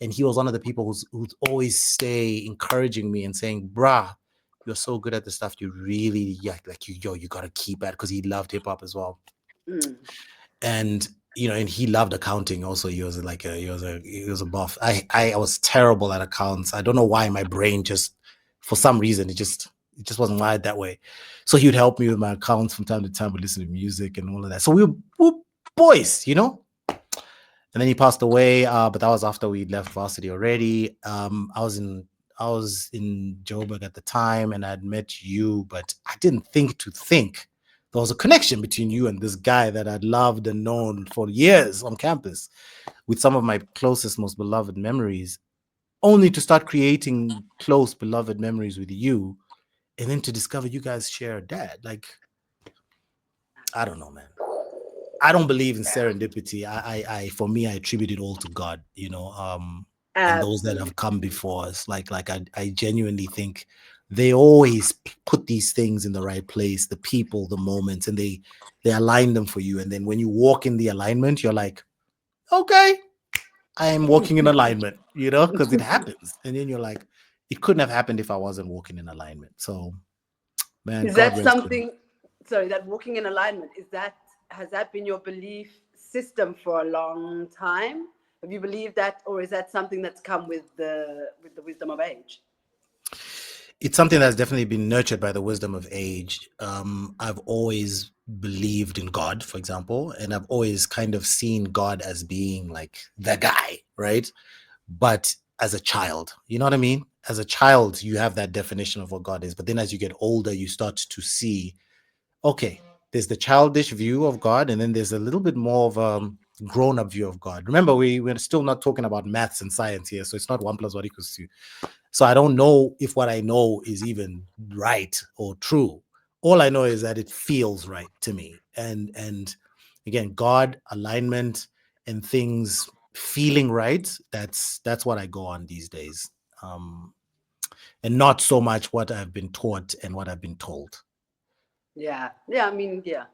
and he was one of the people who'd always stay encouraging me and saying, "Bruh, you're so good at the stuff. You really, you gotta keep at," because he loved hip hop as well. And and he loved accounting also. He was like he was a buff. I was terrible at accounts. I don't know why my brain just, for some reason, it just wasn't wired that way. So he would help me with my accounts from time to time. Would listen to music and all of that. So we were boys, And then he passed away. But that was after we left varsity already. I was in Joburg at the time, and I'd met you, but I didn't think there was a connection between you and this guy that I'd loved and known for years on campus, with some of my closest, most beloved memories, only to start creating close, beloved memories with you, and then to discover you guys share a dad. Like, I don't know, man. I don't believe in serendipity. For me, I attribute it all to God, and those that have come before us. Like I genuinely think they always put these things in the right place, the people, the moments, and they align them for you. And then when you walk in the alignment, you're like, okay, I am walking in alignment, because it happens. And then you're like, it couldn't have happened if I wasn't walking in alignment. So, man, Is God that rest him. something? Sorry, that walking in alignment, has that been your belief system for a long time? Have you believed that, or is that something that's come with the wisdom of age? It's something that's definitely been nurtured by the wisdom of age. I've always believed in God, for example, and I've always kind of seen God as being like the guy, right? But as a child, you know what I mean? As a child, you have that definition of what God is. But then as you get older, you start to see, okay, there's the childish view of God, and then there's a little bit more of a grown-up view of God. Remember, we're still not talking about maths and science here, so it's not 1 + 1 = 2. So I don't know if what I know is even right or true. All I know is that it feels right to me. And again, God, alignment, and things feeling right, that's what I go on these days. And not so much what I've been taught and what I've been told. Yeah. I mean, yeah.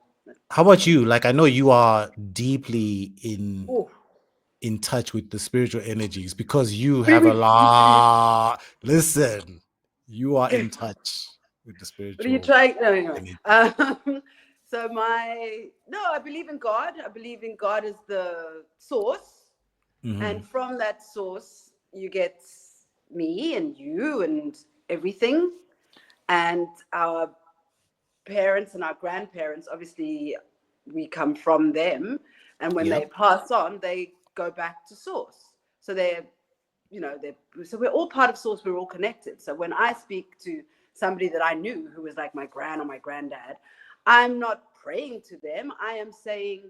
How about you? Like, I know you are deeply in touch with the spiritual energies because you have a lot. Listen, you are in touch with the What are you spiritual trying? No, anyway. energy. I believe in God. I believe in God as the source. And from that source, you get me and you and everything. And our parents and our grandparents, obviously, we come from them. And when they pass on, they go back to source. So so we're all part of source. We're all connected. So when I speak to somebody that I knew who was like my gran or my granddad, I'm not praying to them. I am saying,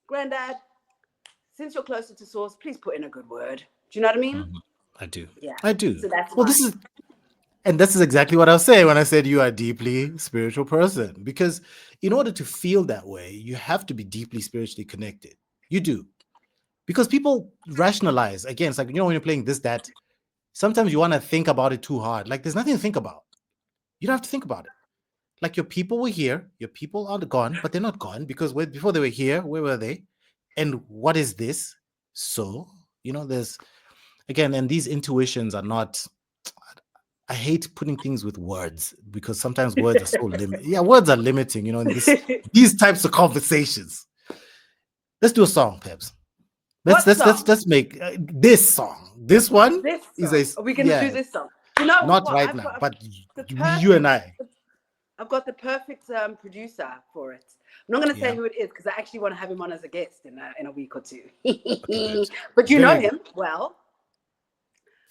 Granddad, since you're closer to source, please put in a good word. Do you know what I mean? I do. Yeah. I do. So that's Well, this is exactly what I was saying when I said you are a deeply spiritual person. Because in order to feel that way, you have to be deeply spiritually connected. You do. Because people rationalize. Again, it's like, when you're playing this, that, sometimes you want to think about it too hard. Like, there's nothing to think about. You don't have to think about it. Like, your people were here, your people are gone, but they're not gone, because before they were here, where were they? And what is this? So, there's, again, and these intuitions are not, I hate putting things with words, because sometimes words are so limiting. Yeah, words are limiting, in these types of conversations. Let's do a song, Peps. Let's make this song. This one is Are we going to do this song? Not what? right now, but you and I. I've got the perfect producer for it. I'm not going to say who it is, because I actually want to have him on as a guest in a week or two. Okay, but you know him well.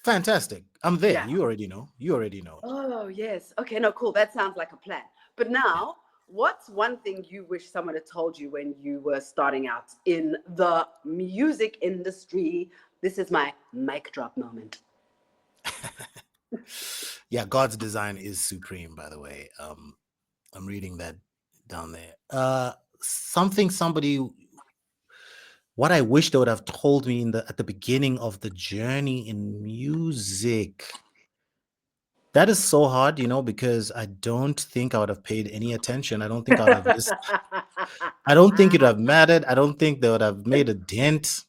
Fantastic. I'm there. Yeah. You already know. Oh, yes. Okay, no, cool. That sounds like a plan. But now, what's one thing you wish someone had told you when you were starting out in the music industry? This is my mic drop moment. Yeah, God's design is supreme, by the way. I'm reading that down there. What I wish they would have told me at the beginning of the journey in music. That is so hard, because I don't think I would have paid any attention. I don't think I would have listened. I don't think it would have mattered. I don't think they would have made a dent.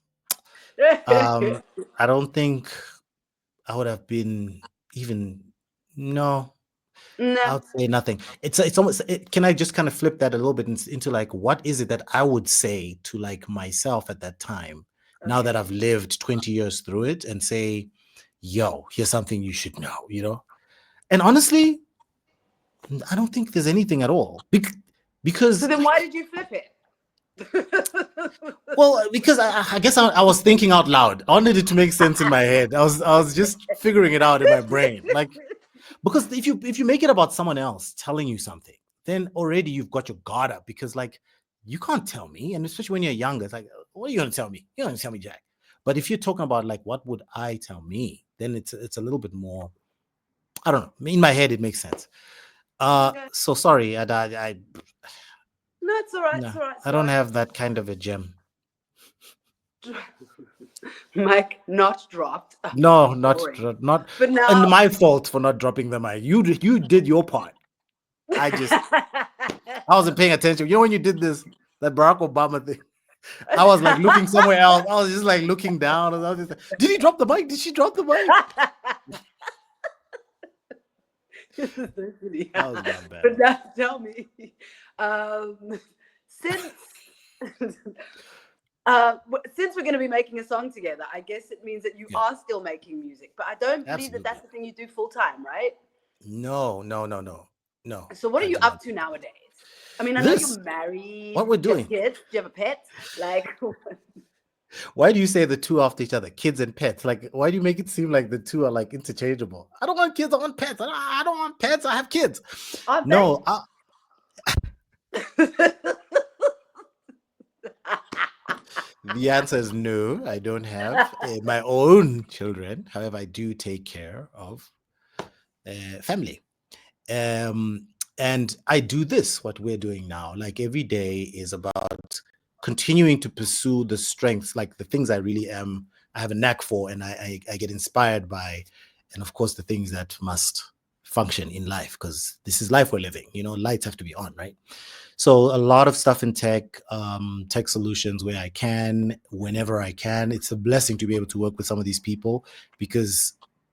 I don't think I would have been even, no. I would say nothing. It's almost. Can I just kind of flip that a little bit into like, what is it that I would say to like myself at that time, now that I've lived 20 years through it, and say, yo, here's something you should know, And honestly, I don't think there's anything at all. Because So then why did you flip it? Well, because I guess I was thinking out loud. I wanted it to make sense in my head. I was just figuring it out in my brain. Like, because if you make it about someone else telling you something, then already you've got your guard up, because like, you can't tell me. And especially when you're younger, it's like, what are you going to tell me? You're going to tell me, Jack. But if you're talking about like, what would I tell me? Then it's a little bit more, I don't know. In my head, it makes sense. So sorry. No, it's all right. No, it's all right. I don't have that kind of a gem. Mic not dropped. No, not. But now, and my fault for not dropping the mic. You did your part. I wasn't paying attention. You know, when you did that Barack Obama thing, I was like looking somewhere else. I was just like looking down, and I was just like, did he drop the mic? Did she drop the mic? That was not bad. But now tell me, since we're going to be making a song together, I guess it means that you are still making music. But I don't believe that that's the thing you do full time, right? No. So what are you up to nowadays? I mean, I know you're married. What we're doing? Do you have kids? Do you have a pet? Like, why do you say the two after each other? Kids and pets. Like, why do you make it seem like the two are like interchangeable? I don't want kids. I want pets. I don't want pets. I have kids. No. The answer is no. I don't have my own children. However, I do take care of family. And I do what we're doing now. Like, every day is about continuing to pursue the strengths, like the things I really I have a knack for, and I get inspired by, and of course the things that must function in life, because this is life we're living. Lights have to be on, right? So a lot of stuff in tech solutions where I can, whenever I can. It's a blessing to be able to work with some of these people, because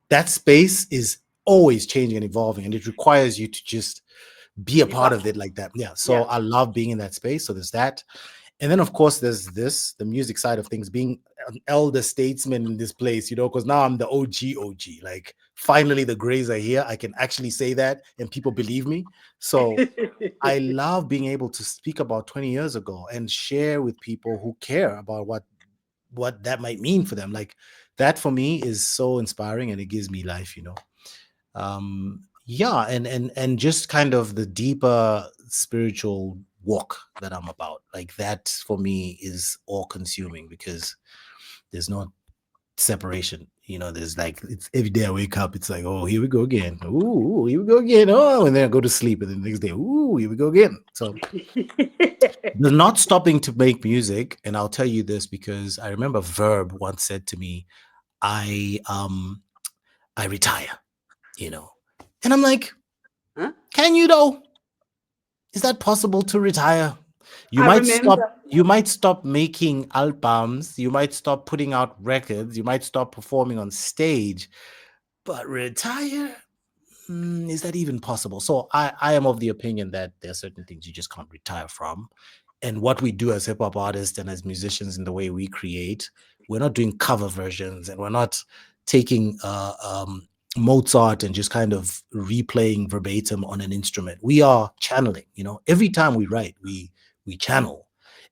that space is always changing and evolving, and it requires you to just be a part of it like that. Yeah. So I love being in that space. So there's that. And then, of course, there's the music side of things, being an elder statesman in this place, because now I'm the OG. Like, finally, the Greys are here. I can actually say that, and people believe me. So I love being able to speak about 20 years ago and share with people who care about what that might mean for them. Like, that for me is so inspiring, and it gives me life, and just kind of the deeper spiritual walk that I'm about. Like that for me is all consuming because there's no separation. There's like, it's every day I wake up, it's like, oh, here we go again. Ooh, here we go again. Oh, and then I go to sleep, and then the next day, ooh, here we go again. So they're not stopping to make music. And I'll tell you this because I remember Verb once said to me, I retire, and I'm like, Huh? can you though? Is that possible to retire? You I might remember. stop. You might stop making albums. You might stop putting out records. You might stop performing on stage. But retire? Is that even possible? So I am of the opinion that there are certain things you just can't retire from. And what we do as hip hop artists and as musicians in the way we create, we're not doing cover versions, and we're not taking Mozart and just kind of replaying verbatim on an instrument. We are channeling. Every time we write, we channel,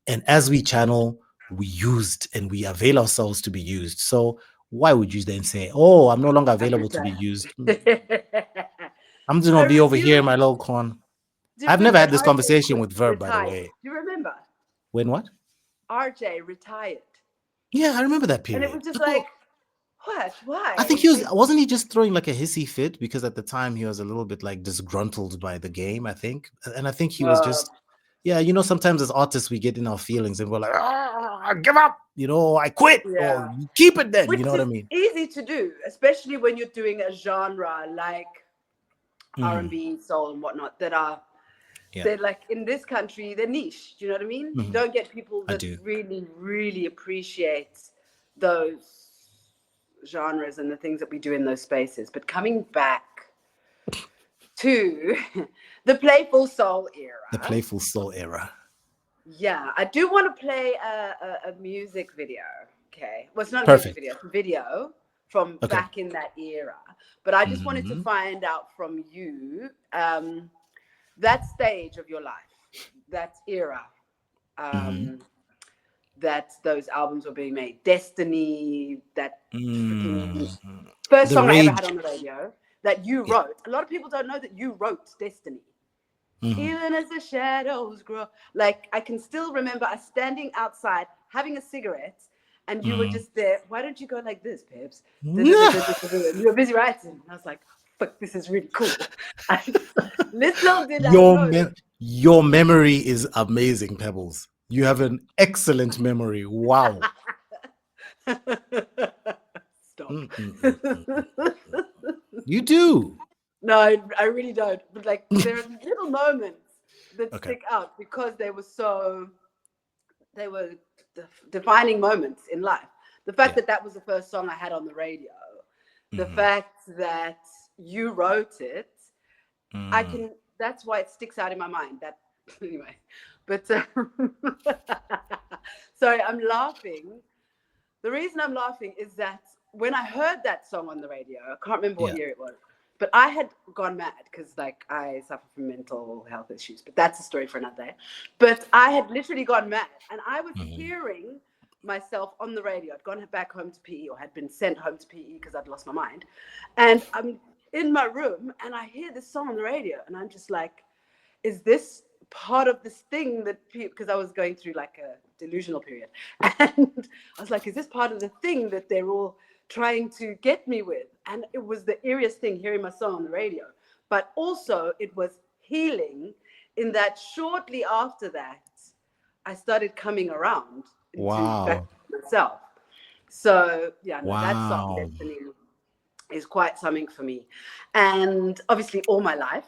and as we channel, we used and we avail ourselves to be used. So why would you then say, "Oh, I'm no longer available to be used"? I'm just gonna be over here in my little corner. Do you I've never remember had when this conversation RJ with Verb, by the retired? way. Do you remember? When what? RJ retired. Yeah, I remember that And it period. was just But like, what? Why? I think wasn't he just throwing like a hissy fit because at the time he was a little bit like disgruntled by the game, I think. And I think he was just, yeah, sometimes as artists we get in our feelings and we're like, I give up, I quit, or you keep it then, Which you know what I is mean? easy to do, especially when you're doing a genre like R&B, soul, and whatnot that are, they're like in this country, they're niche. Do you know what I mean? You don't get people that really, really appreciate those genres and the things that we do in those spaces. But coming back to the Playful Soul era. The Playful Soul era. Yeah, I do want to play a music video. Okay. Well, it's not a Perfect. music video, it's a video from back in that era. But I just wanted to find out from you that stage of your life, that era, that those albums were being made. Destiny, that first song I ever had on the radio that you wrote. A lot of people don't know that you wrote Destiny. Even as the shadows grow. Like, I can still remember us standing outside having a cigarette, and you were just there. Why don't you go like this, Pebs? You were busy writing. And I was like, fuck, this is really cool. Little did I know. Your memory is amazing, Pebbles. You have an excellent memory. Wow. Stop. You do. No, I really don't. But like, there are little moments that stick out because they were defining moments in life. The fact that was the first song I had on the radio, the fact that you wrote it, that's why it sticks out in my mind. That anyway, but sorry, I'm laughing. The reason I'm laughing is that when I heard that song on the radio, I can't remember what year it was, but I had gone mad because like I suffer from mental health issues, but that's a story for another day. But I had literally gone mad, and I was hearing myself on the radio. I'd gone back home to PE, or had been sent home to PE because I'd lost my mind. And I'm in my room and I hear this song on the radio, and I'm just like, is this part of this thing that people, because I was going through like a delusional period, and I was like, is this part of the thing that they're all trying to get me with? And it was the eeriest thing, hearing my song on the radio, but also it was healing in that shortly after that I started coming around back to myself. So yeah, that song Destiny is quite something for me. And obviously All My Life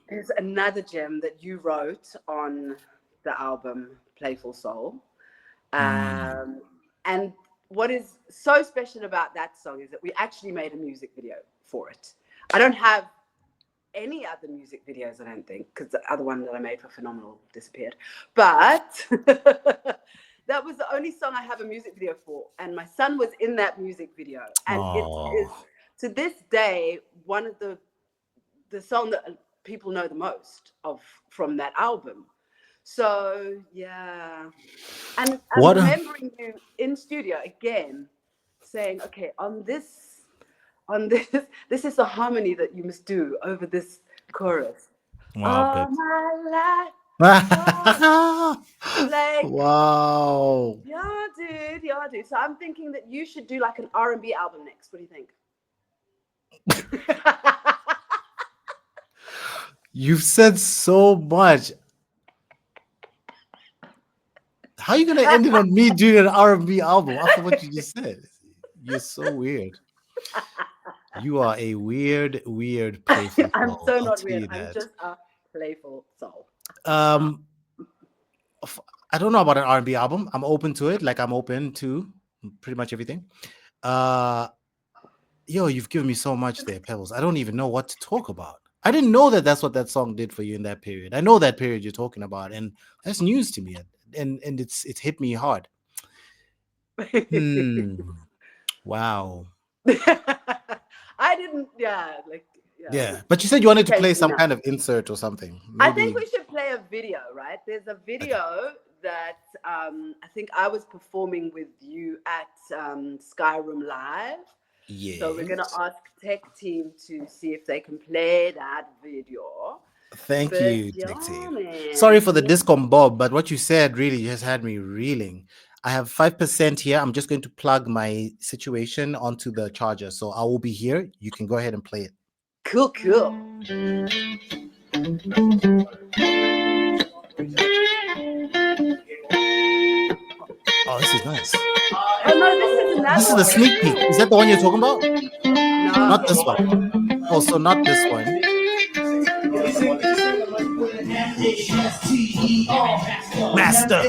is another gem that you wrote on the album Playful Soul. And what is so special about that song is that we actually made a music video for it. I don't have any other music videos, I don't think, because the other one that I made for Phenomenal disappeared. But that was the only song I have a music video for. And my son was in that music video. And it is, to this day, one of the song that people know the most of from that album. So yeah, and I'm remembering you in studio again saying, okay, on this, this is the harmony that you must do over this chorus. Wow, all my life, Like, Wow. yeah, dude, yeah, dude. So I'm thinking that you should do like an R&B album next. What do you think? You've said so much. How are you gonna end it on me doing an R&B album after what you just said? You're so weird. You are a weird, playful I'm soul. so I'll not tell weird. you I'm that. just a playful soul. Um, I don't know about an R&B album. I'm open to it. Like I'm open to pretty much everything. Yo, you've given me so much there, Pebbles. I don't even know what to talk about. I didn't know that that's what that song did for you in that period. I know that period you're talking about, and that's news to me. And it's hit me hard. Wow. I didn't, yeah, like, yeah. Yeah, but you said you wanted to Okay, play some no. kind of insert or something. I think Maybe. we should play a video, right? There's a Okay. video that I think I was performing with you at Skyroom Live. Yes. So we're gonna ask tech team to see if they can play that video. Thank But you, yeah, Tech Team. man. Sorry for the discom bob, but what you said really just had me reeling. I have 5% here. I'm just going to plug my situation onto the charger. So I will be here. You can go ahead and play it. Cool, cool. Oh, this is nice. Oh no, this is another This is the one. sneak peek. Is that the one you're talking about? No. Not this one. Also, not this one. Master.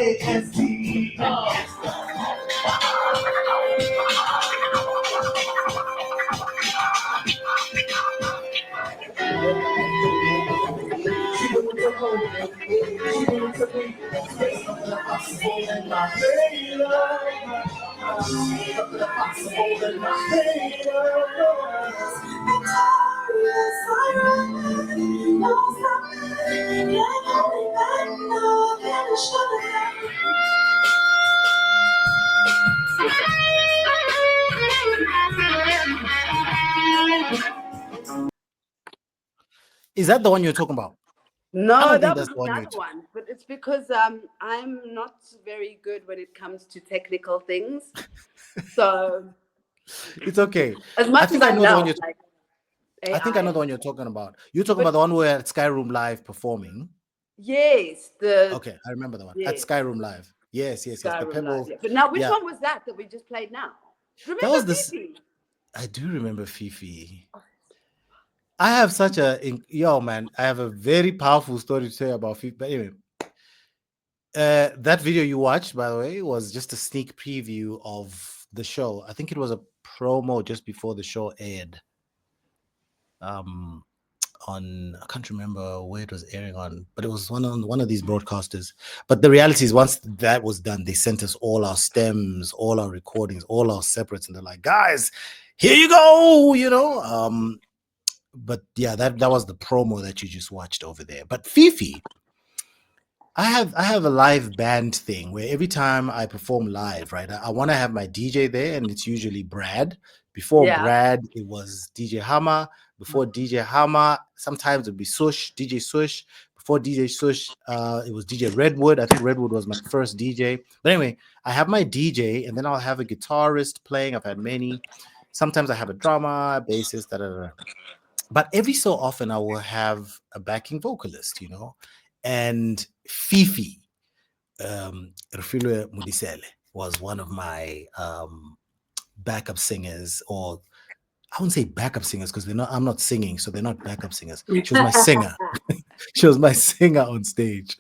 Is that the one you're talking about? I No, don't think that that's was the one you're another one. But it's because I'm not very good when it comes to technical things. So It's okay. as I much as think I I know the one love you're like I think I know AI. the one you're talking about. You're talking about the one where at Skyroom Live performing. Yes, the Okay, I remember the one. At yes, Skyroom Live. Yes. The Skyrim Live. Pebbles. Yeah. But now, which Yeah. one was that we just played now? That Remember was this. Fifi? I do remember Fifi. I have such yo man, I have a very powerful story to say about Fifi. But anyway, that video you watched, by the way, was just a sneak preview of the show. I think it was a promo just before the show aired. On I can't remember where it was airing on, but it was one of these broadcasters. But the reality is, once that was done, they sent us all our stems, all our recordings, all our separates, and they're like, "Guys, here you go," you know. But yeah, that was the promo that you just watched over there. But Fifi, I have a live band thing where every time I perform live, right, I want to have my DJ there, and it's usually Brad. Before Yeah. Brad, it was DJ Hammer. Before DJ Hammer, sometimes it'd be Sush, DJ Sush. Before DJ Sush, it was DJ Redwood. I think Redwood was my first DJ. But anyway, I have my DJ, and then I'll have a guitarist playing. I've had many. Sometimes I have a drummer, bassist, da da da. But every so often I will have a backing vocalist, you know. And Fifi, Refilwe Mudisele, was one of my backup singers, or I wouldn't say backup singers because I'm not singing, so they're not backup singers. She was my singer. She was my singer on stage.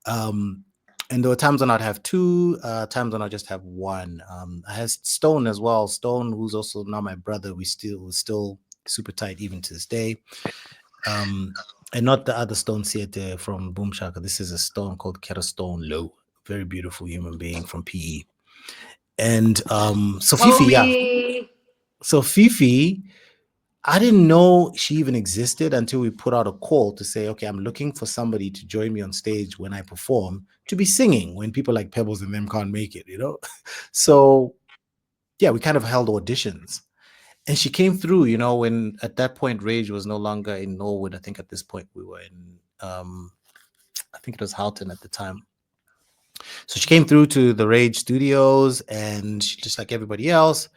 And there were times when I'd have two, times when I just have one. I had Stone as well. Stone, who's also now my brother. We're still super tight even to this day. And not the other Stone Theater from Boom Shaka. This is a Stone called Kera Stone Low. Very beautiful human being from PE. And so Fifi, yeah. So Fifi, I didn't know she even existed until we put out a call to say, okay, I'm looking for somebody to join me on stage when I perform to be singing when people like Pebbles and them can't make it, you know? So yeah, we kind of held auditions. And she came through, you know, when at that point Rage was no longer in Norwood. I think at this point we were in I think it was Houghton at the time. So she came through to the Rage Studios, and she, just like everybody else,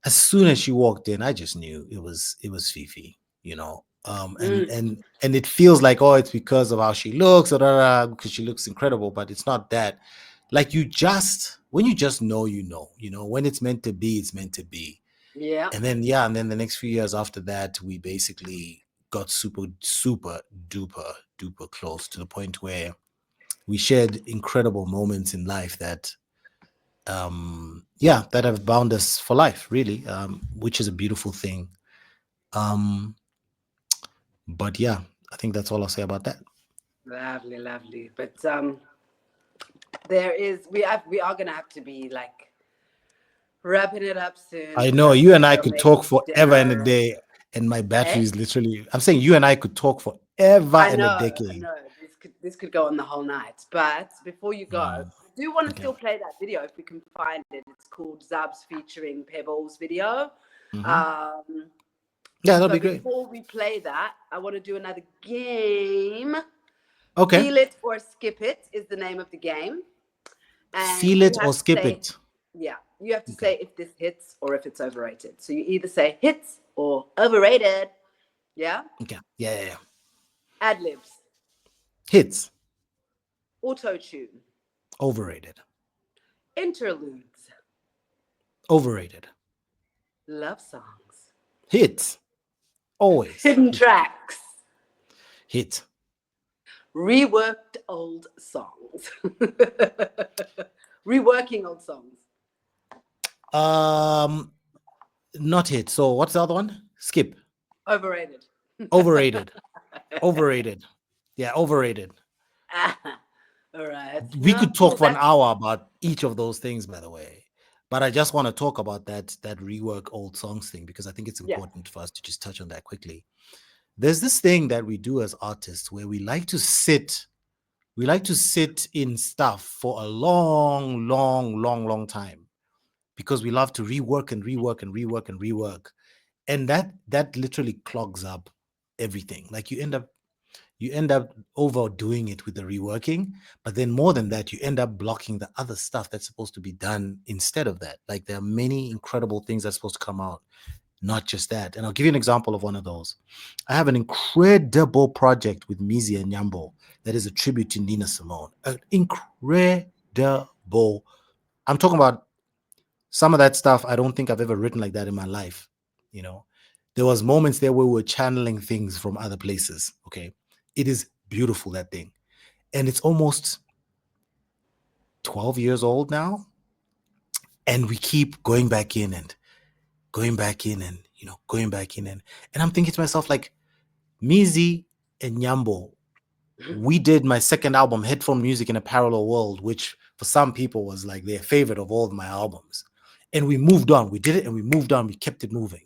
as soon as she walked in, I just knew it was Fifi, you know. And it feels like, oh, it's because of how she looks, or because she looks incredible, but it's not that. Like, when you just know, you know, when it's meant to be, it's meant to be. Yeah. And then the next few years after that, we basically got super duper close, to the point where we shared incredible moments in life that that have bound us for life, really, which is a beautiful thing. But yeah, I think that's all I'll say about that. Lovely. But we are gonna have to be like wrapping it up soon. I 'Cause know you and I gotta could make talk forever and a dinner. day, and my battery Eh? is literally. I'm saying you and I could talk forever I and a know, I decade. know. This could go on the whole night. But before you go, I do want to Okay. still play that video if we can find it. It's called Zubz featuring Pebbles video. Yeah, that'll So be great. before we play that, I want to do another game. Okay. Feel It or Skip It is the name of the game. And Feel you it have or to skip say- it. Yeah, you have to say if this hits or if it's overrated. So you either say hits or overrated. Yeah? Okay. Yeah. Ad-libs, Hits. auto-tune, Overrated. interludes, Overrated. love songs, Hits. Always. hidden tracks, Hit. reworked old songs. Reworking old songs. Not hit. So what's the other one? Skip. Overrated. Overrated. Overrated. Yeah, overrated. All right. We No, could talk cool. for an That's- hour about each of those things, by the way. But I just want to talk about that rework old songs thing, because I think it's Yeah. important for us to just touch on that quickly. There's this thing that we do as artists where we like to sit in stuff for a long time, because we love to rework and rework and rework and rework. And that literally clogs up everything. Like you end up overdoing it with the reworking, but then more than that, you end up blocking the other stuff that's supposed to be done instead of that. Like there are many incredible things that's supposed to come out, not just that. And I'll give you an example of one of those. I have an incredible project with Mizi and Nyambo that is a tribute to Nina Simone. An incredible. I'm talking about some of that stuff. I don't think I've ever written like that in my life. You know, there was moments there where we were channeling things from other places. Okay. It is beautiful, that thing. And it's almost 12 years old now. And we keep going back in and going back in and, going back in. And I'm thinking to myself, like, Mizi and Nyambo, we did my second album, Headphone Music in a Parallel World, which for some people was like their favorite of all of my albums. And we moved on. We did it and we moved on. We kept it moving,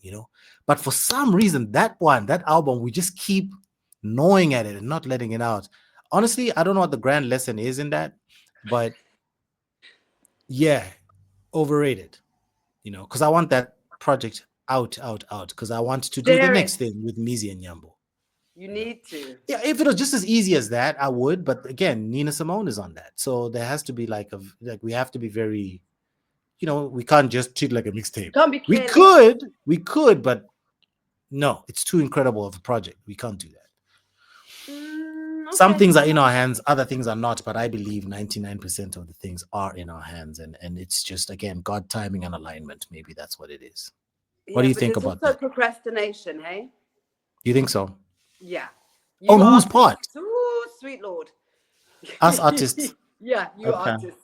But for some reason, that album, we just keep gnawing at it and not letting it out. Honestly, I don't know what the grand lesson is in that, but yeah, overrated, because I want that project out, because I want to do the next thing with Mizi and Nyambo. You need to. Yeah, if it was just as easy as that, I would. But again, Nina Simone is on that, so there has to be we have to be very, we can't just treat it like a mixtape. Can't be We careless. could, but no, it's too incredible of a project. We can't do that. Some things are in our hands, other things are not. But I believe 99% of the things are in our hands, and it's just, again, God timing and alignment. Maybe that's what it is. What do you think about that? Procrastination, hey? You think so? Yeah. On whose part? Ooh, sweet Lord. Us artists. Yeah, you artists.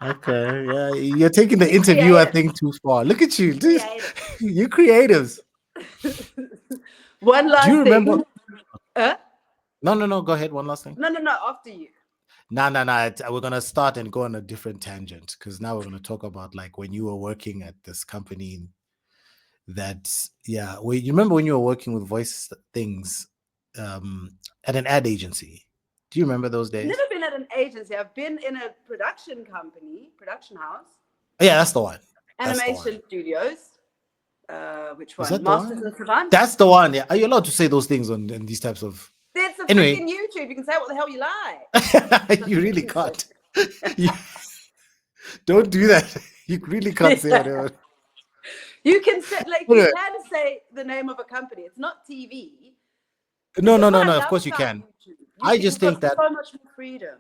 Okay, yeah, you're taking the interviewer thing too far. Look at you, you creatives. One last thing. Do you remember? Huh? No. Go ahead. One last thing. No. After you. No. We're gonna start and go on a different tangent, because now we're gonna talk about like when you were working at this company. You remember when you were working with voice things at an ad agency? Do you remember those days? Never been at an agency. I've been in a production house. Yeah, that's the one. Animation studios. Which one? Is that the Masters one? and Savant. That's the one. Yeah. Are you allowed to say those things on these types of? It's a Anyway. freaking YouTube. You can say what the hell you like. You really can't. Don't do that. You really can't say whatever. You can say, Anyway. you can say the name of a company. It's not TV. No. That's what I Of love course you about can. YouTube. I just You've think got that. so much more freedom.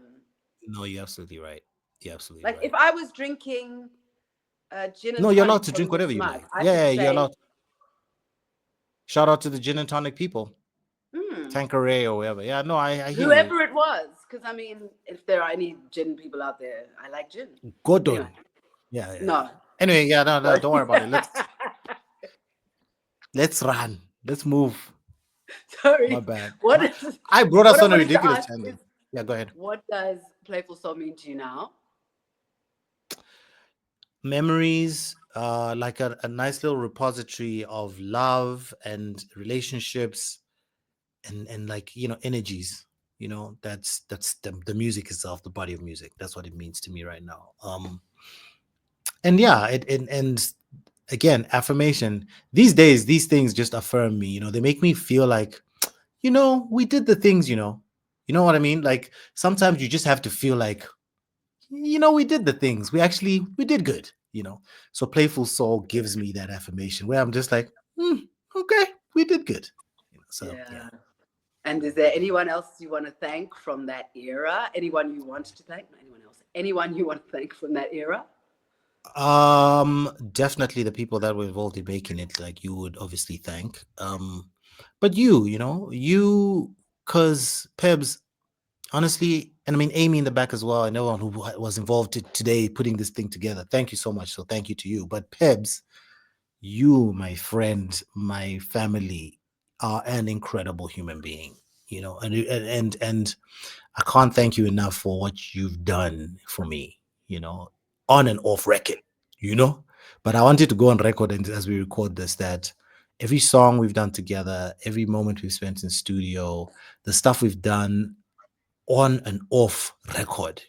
No, you're absolutely right. You're absolutely Like right. if I was drinking gin and No, you're tonic allowed to from drink this whatever you mug, like. I Yeah, could you're say, allowed. Shout out to the gin and tonic people. Tanqueray or whatever. Yeah, no, I hear whoever it was. Because I mean, if there are any gin people out there, I like gin. you. Good on. Anyway. Yeah. No. Anyway, yeah, no, don't worry about it. Let's run. Let's move. Sorry. My bad. What is, I brought us what I on a wanted to ridiculous ask tangent. is, Yeah, go ahead. what does Playful Soul mean to you now? Memories, like a nice little repository of love and relationships and like, energies. That's the music itself, the body of music. That's what it means to me right now. And yeah, and again, affirmation. These days, these things just affirm me. They make me feel like, we did the things. You know what I mean? Like sometimes you just have to feel like, we did the things. We did good. So Playful Soul gives me that affirmation where I'm just like, okay, we did good. So yeah. And is there anyone else you want to thank from that era? Anyone you want to thank? Not anyone else. Anyone you want to thank from that era? Definitely the people that were involved in making it, like you would obviously thank. But you, because Pebs, honestly, and I mean Amy in the back as well, and everyone who was involved today putting this thing together. Thank you so much. So thank you to you. But Pebs, you, my friend, my family, are an incredible human being. And I can't thank you enough for what you've done for me. On and off record. But I wanted to go on record, and as we record this, that every song we've done together, every moment we've spent in studio, the stuff we've done on and off record,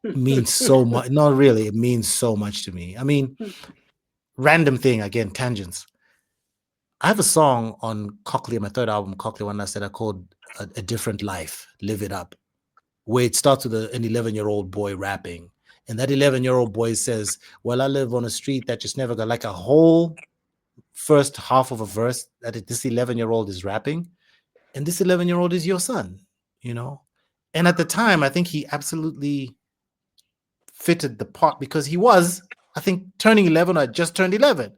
means so much. Not really, it means so much to me. I mean, random thing, again, tangents. I have a song on Cochlea, my third album, Cochlea, one I said I called a Different Life, Live It Up, where it starts with an 11-year-old boy rapping. And that 11-year-old boy says, well, I live on a street that just never got, like a whole first half of a verse that this 11-year-old is rapping. And this 11-year-old is your son, And at the time, I think he absolutely fitted the part because he was, I think, turning 11 or had just turned 11.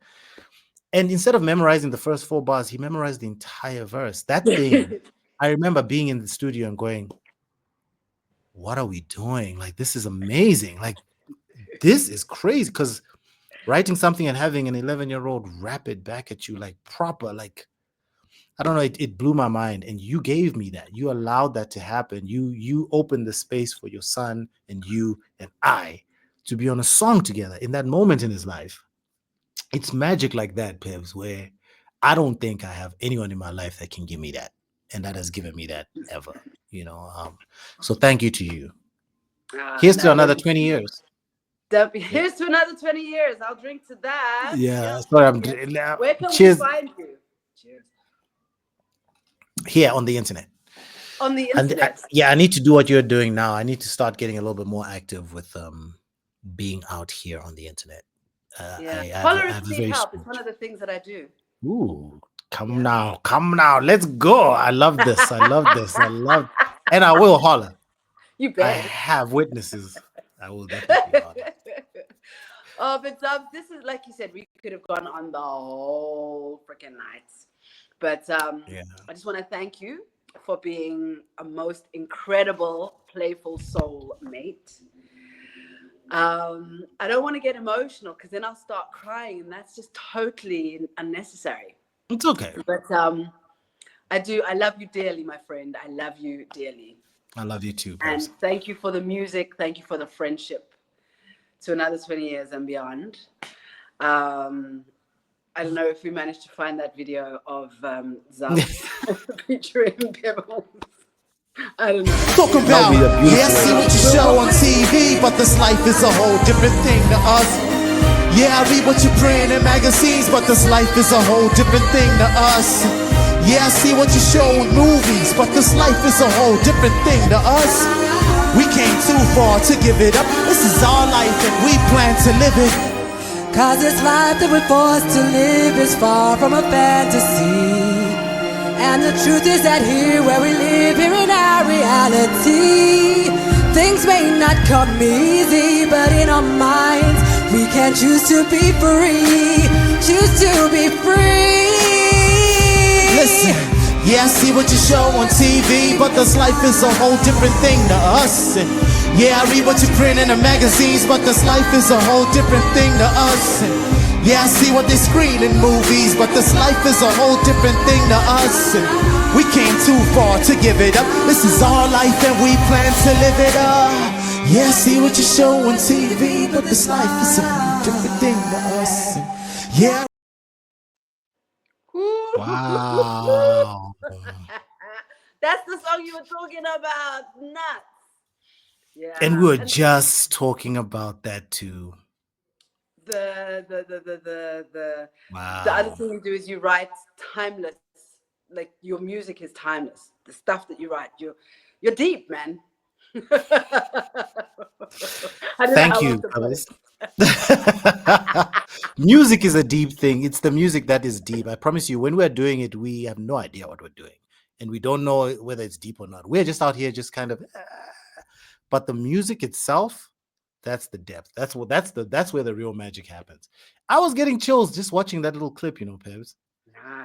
And instead of memorizing the first 4 bars, he memorized the entire verse. That thing, I remember being in the studio and going, what are we doing? Like, this is amazing. Like, this is crazy. Because writing something and having an 11-year-old rap it back at you, like proper, like, I don't know, it blew my mind. And you gave me that. You allowed that to happen. You opened the space for your son and you and I to be on a song together in that moment in his life. It's magic like that, Pebs, where I don't think I have anyone in my life that can give me that. And that has given me that ever, So thank you to you. Here's to another 20 years. Here's to another 20 years. I'll drink to that. Yeah. Sorry, where can cheers. we find you? Cheers. Here on the internet. On the internet. I need to do what you're doing now. I need to start getting a little bit more active with being out here on the internet. Tolerance help. It's one of the things that I do. Ooh, come now. Let's go. I love this. And I will holler. You bet. I have witnesses. I will definitely holler. Oh, but this is, like you said, we could have gone on the whole freaking night. But I just want to thank you for being a most incredible Playful Soul Mate. I don't want to get emotional because then I'll start crying, and that's just totally unnecessary. It's okay. But I love you dearly, my friend. I love you dearly. I love you too. And thank you for the music. Thank you for the friendship to another 20 years and beyond. I don't know if we managed to find that video of Zubz featuring Pebbles. I don't know. Talk about, yeah, I see what you show on TV, but this life is a whole different thing to us. Yeah, I read what you print in magazines, but this life is a whole different thing to us. Yeah, I see what you show in movies, but this life is a whole different thing to us. We came too far to give it up. This is our life and we plan to live it. Cause this life that we're forced to live is far from a fantasy. And the truth is that here where we live, here in our reality, things may not come easy, but in our minds we can choose to be free. Choose to be free. Listen, yeah, I see what you show on TV, but this life is a whole different thing to us. And yeah, I read what you print in the magazines, but this life is a whole different thing to us. And yeah, I see what they screen in movies, but this life is a whole different thing to us. And we came too far to give it up. This is our life and we plan to live it up. Yeah, I see what you show on TV, but this life is a whole different thing to us. And yeah. Wow. That's the song you were talking about. Nuts. Yeah. And we were just talking about that too. The Wow. other thing you do is you write timeless. Like your music is timeless. The stuff that you write, you're deep, man. Thank you, Pebbles. Music is a deep thing. It's the music that is deep. I promise you, when we're doing it, we have no idea what we're doing. And we don't know whether it's deep or not. We're just out here just kind of but the music itself, that's the depth. That's where the real magic happens. I was getting chills just watching that little clip, Pebs.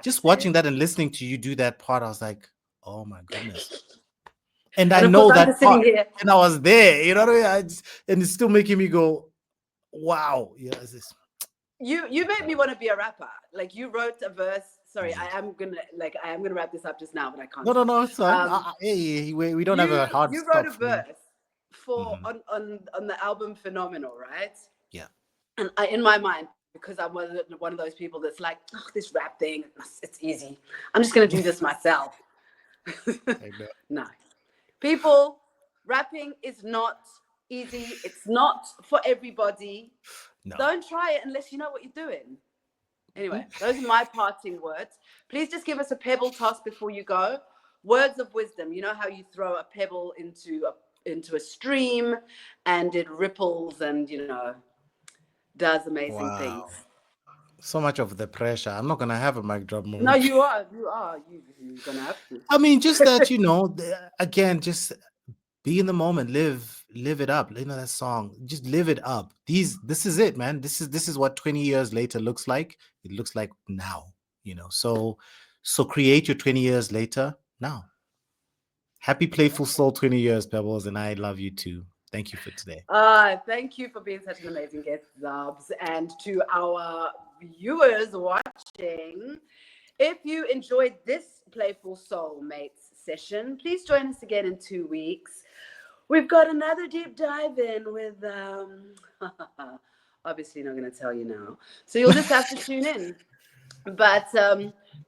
Just watching that and listening to you do that part, I was like, oh my goodness. And I know that part, and I was there, you know what I mean? And it's still making me go, wow. Yeah, you made me want to be a rapper. Like you wrote a verse. Sorry, I am gonna wrap this up just now, but I can't. No, it's fine. We don't have a hard. You wrote a verse for on the album Phenomenal, right? Yeah. And in my mind, because I'm one of those people that's like, oh, this rap thing, it's easy. I'm just gonna do this myself. No. People, rapping is not easy. It's not for everybody. No. Don't try it unless you know what you're doing. Anyway, those are my parting words. Please just give us a pebble toss before you go. Words of wisdom. You know how you throw a pebble into a stream and it ripples and, does amazing things. So much of the pressure. I'm not gonna have a mic drop moment. No, you are. You're gonna have to. I mean, just that again, just be in the moment, live it up. That song, just live it up. This is it, man. This is what 20 years later looks like. It looks like now, So create your 20 years later now. Happy Playful Soul 20 years, Pebbles, and I love you too. Thank you for today. Thank you for being such an amazing guest, Zubz. And to our viewers watching, if you enjoyed this Playful Soul Mates session, please join us again in 2 weeks. We've got another deep dive in with, obviously not going to tell you now. So you'll just have to tune in. But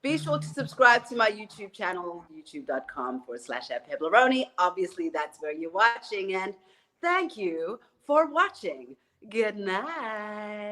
be sure to subscribe to my YouTube channel, youtube.com/Pebleroni. Obviously, that's where you're watching. And thank you for watching. Good night.